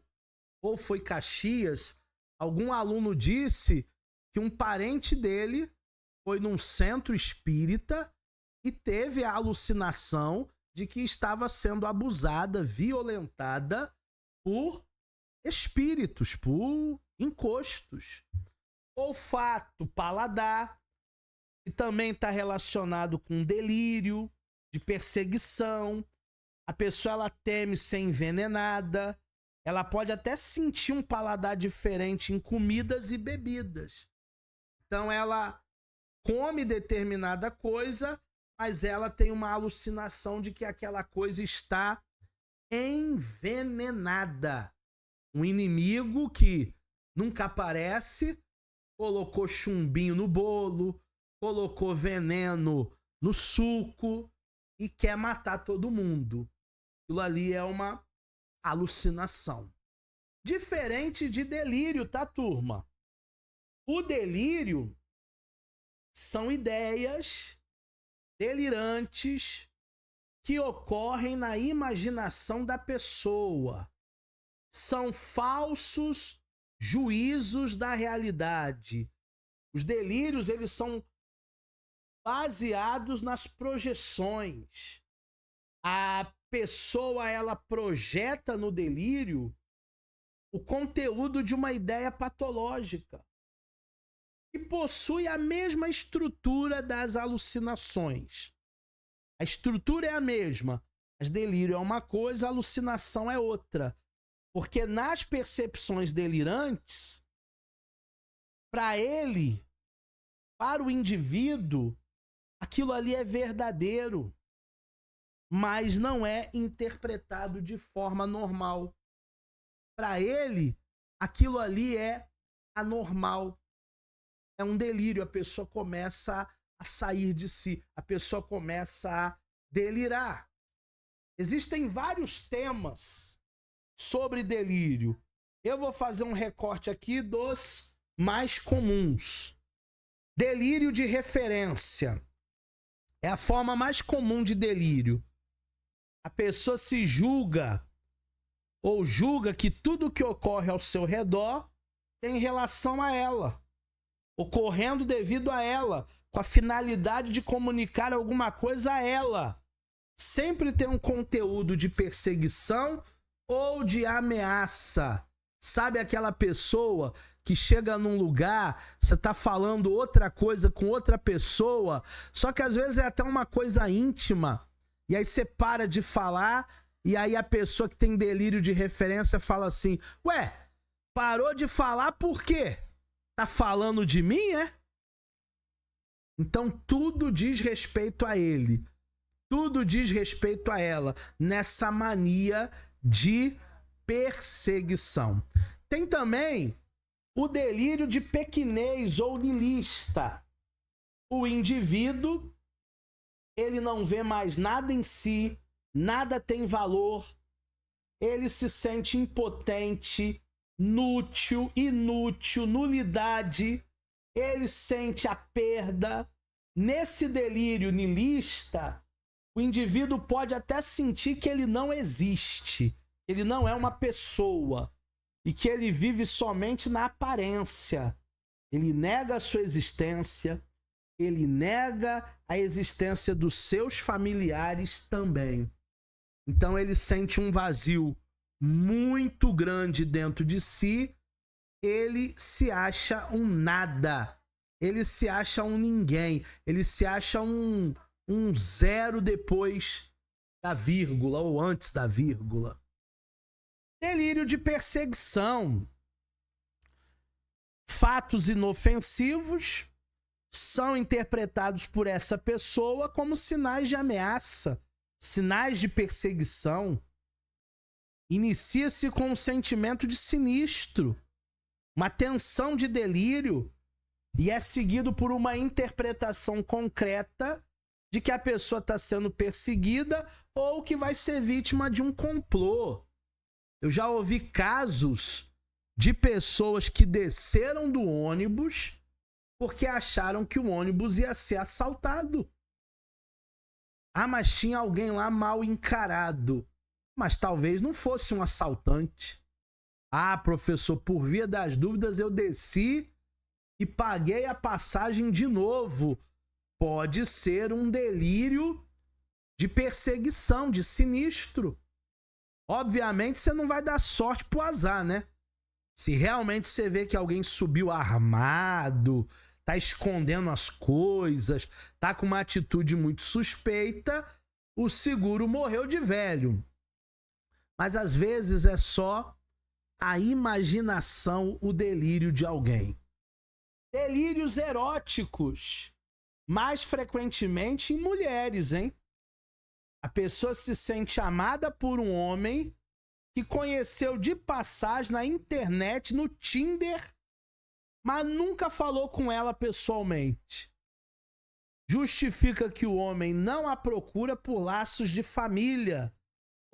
ou foi Caxias, algum aluno disse que um parente dele foi num centro espírita e teve a alucinação de que estava sendo abusada, violentada por espíritos, por encostos. Olfato, paladar, que também está relacionado com delírio, de perseguição. A pessoa, ela teme ser envenenada. Ela pode até sentir um paladar diferente em comidas e bebidas. Então ela come determinada coisa, mas ela tem uma alucinação de que aquela coisa está envenenada. Um inimigo que nunca aparece, colocou chumbinho no bolo, colocou veneno no suco e quer matar todo mundo. Aquilo ali é uma alucinação. Diferente de delírio, tá, turma? O delírio são ideias delirantes que ocorrem na imaginação da pessoa. São falsos juízos da realidade. Os delírios, eles são baseados nas projeções. A pessoa, ela projeta no delírio o conteúdo de uma ideia patológica e possui a mesma estrutura das alucinações. A estrutura é a mesma, mas delírio é uma coisa, alucinação é outra. Porque nas percepções delirantes, para ele, para o indivíduo, aquilo ali é verdadeiro, mas não é interpretado de forma normal. Para ele, aquilo ali é anormal. É um delírio, a pessoa começa a sair de si, a pessoa começa a delirar. Existem vários temas sobre delírio. Eu vou fazer um recorte aqui dos mais comuns. Delírio de referência é a forma mais comum de delírio. A pessoa se julga ou julga que tudo que ocorre ao seu redor tem relação a ela, ocorrendo devido a ela, com a finalidade de comunicar alguma coisa a ela. Sempre tem um conteúdo de perseguição ou de ameaça. Sabe aquela pessoa que chega num lugar, você tá falando outra coisa com outra pessoa, só que às vezes é até uma coisa íntima, e aí você para de falar, e aí a pessoa que tem delírio de referência fala assim: ué, parou de falar por quê? Tá falando de mim, é? Então tudo diz respeito a ele, tudo diz respeito a ela, nessa mania de perseguição. Tem também o delírio de pequenez ou niilista. O indivíduo, ele não vê mais nada em si, nada tem valor, ele se sente impotente, inútil, nulidade, ele sente a perda. Nesse delírio niilista, o indivíduo pode até sentir que ele não existe, ele não é uma pessoa e que ele vive somente na aparência. Ele nega a sua existência, ele nega a existência dos seus familiares também. Então ele sente um vazio muito grande dentro de si ele se acha um nada, ele se acha um ninguém, ele se acha um zero depois da vírgula ou antes da vírgula. Delírio de perseguição. Fatos inofensivos são interpretados por essa pessoa como sinais de ameaça, sinais de perseguição. Inicia-se com um sentimento de sinistro, uma tensão de delírio, e é seguido por uma interpretação concreta de que a pessoa está sendo perseguida ou que vai ser vítima de um complô. Eu já ouvi casos de pessoas que desceram do ônibus porque acharam que o ônibus ia ser assaltado. Ah, mas tinha alguém lá mal encarado. Mas talvez não fosse um assaltante. Ah, professor, por via das dúvidas eu desci e paguei a passagem de novo. Pode ser um delírio de perseguição, de sinistro. Obviamente você não vai dar sorte pro azar, né? Se realmente você vê que alguém subiu armado, tá escondendo as coisas, tá com uma atitude muito suspeita, o seguro morreu de velho. Mas às vezes é só a imaginação, o delírio de alguém. Delírios eróticos, mais frequentemente em mulheres, hein? A pessoa se sente amada por um homem que conheceu de passagem na internet, no Tinder, mas nunca falou com ela pessoalmente. Justifica que o homem não a procura por laços de família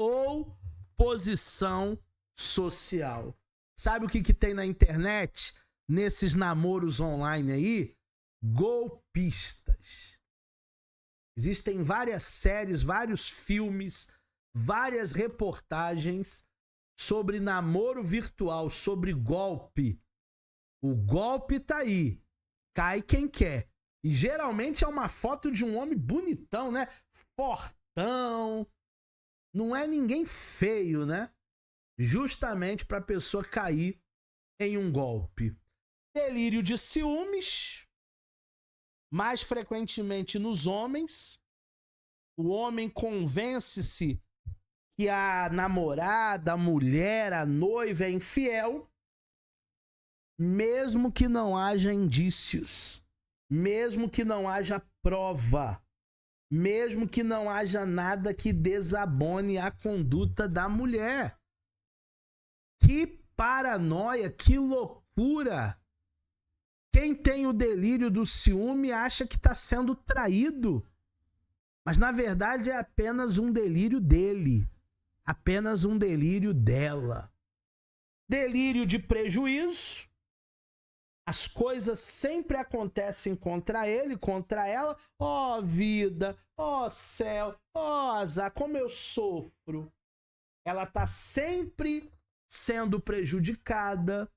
ou posição social. Sabe o que tem na internet? Nesses namoros online aí? Golpistas. Existem várias séries, vários filmes, várias reportagens sobre namoro virtual, sobre golpe. O golpe tá aí. Cai quem quer. E geralmente é uma foto de um homem bonitão, né? Fortão. Não é ninguém feio, né? Justamente para a pessoa cair em um golpe. Delírio de ciúmes, mais frequentemente nos homens. O homem convence-se que a namorada, a mulher, a noiva é infiel, mesmo que não haja indícios, mesmo que não haja prova, mesmo que não haja nada que desabone a conduta da mulher. Que paranoia, que loucura! Quem tem o delírio do ciúme acha que está sendo traído, mas na verdade é apenas um delírio dele, apenas um delírio dela. Delírio de prejuízo. As coisas sempre acontecem contra ele, contra ela. Ó vida, ó céu, ó azar, como eu sofro. Ela está sempre sendo prejudicada,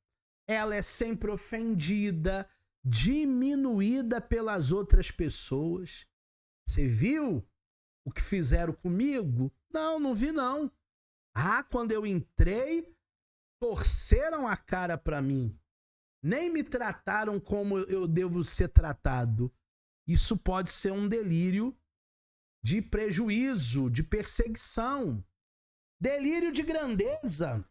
ela é sempre ofendida, diminuída pelas outras pessoas. Você viu o que fizeram comigo? Não, não vi não. Ah, quando eu entrei, torceram a cara para mim. Nem me trataram como eu devo ser tratado. Isso pode ser um delírio de prejuízo, de perseguição. Delírio de grandeza.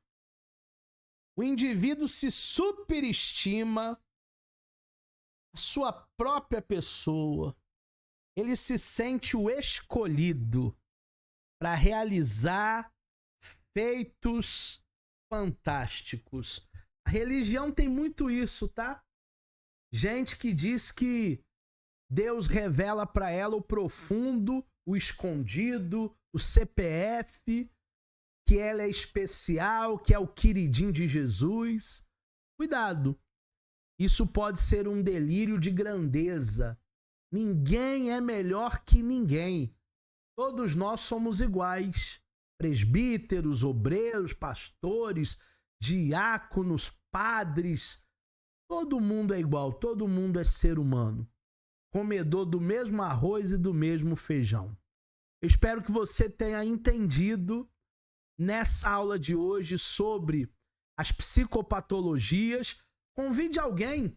O indivíduo se superestima a sua própria pessoa. Ele se sente o escolhido para realizar feitos fantásticos. A religião tem muito isso, tá? Gente que diz que Deus revela para ela o profundo, o escondido, o CPF, que ela é especial, que é o queridinho de Jesus. Cuidado, isso pode ser um delírio de grandeza. Ninguém é melhor que ninguém. Todos nós somos iguais. Presbíteros, obreiros, pastores, diáconos, padres. Todo mundo é igual, todo mundo é ser humano. Comedor do mesmo arroz e do mesmo feijão. Eu espero que você tenha entendido nessa aula de hoje sobre as psicopatologias, convide alguém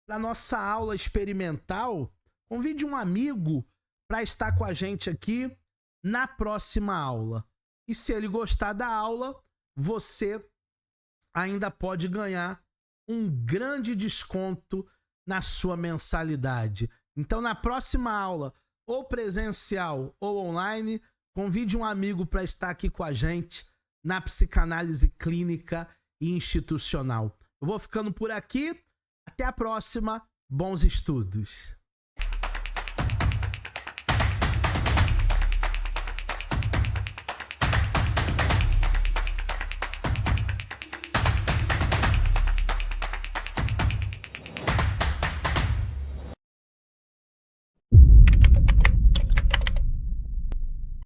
para nossa aula experimental, convide um amigo para estar com a gente aqui na próxima aula. E se ele gostar da aula, você ainda pode ganhar um grande desconto na sua mensalidade. Então, na próxima aula, ou presencial ou online, convide um amigo para estar aqui com a gente na psicanálise clínica e institucional. Eu vou ficando por aqui. Até a próxima. Bons estudos.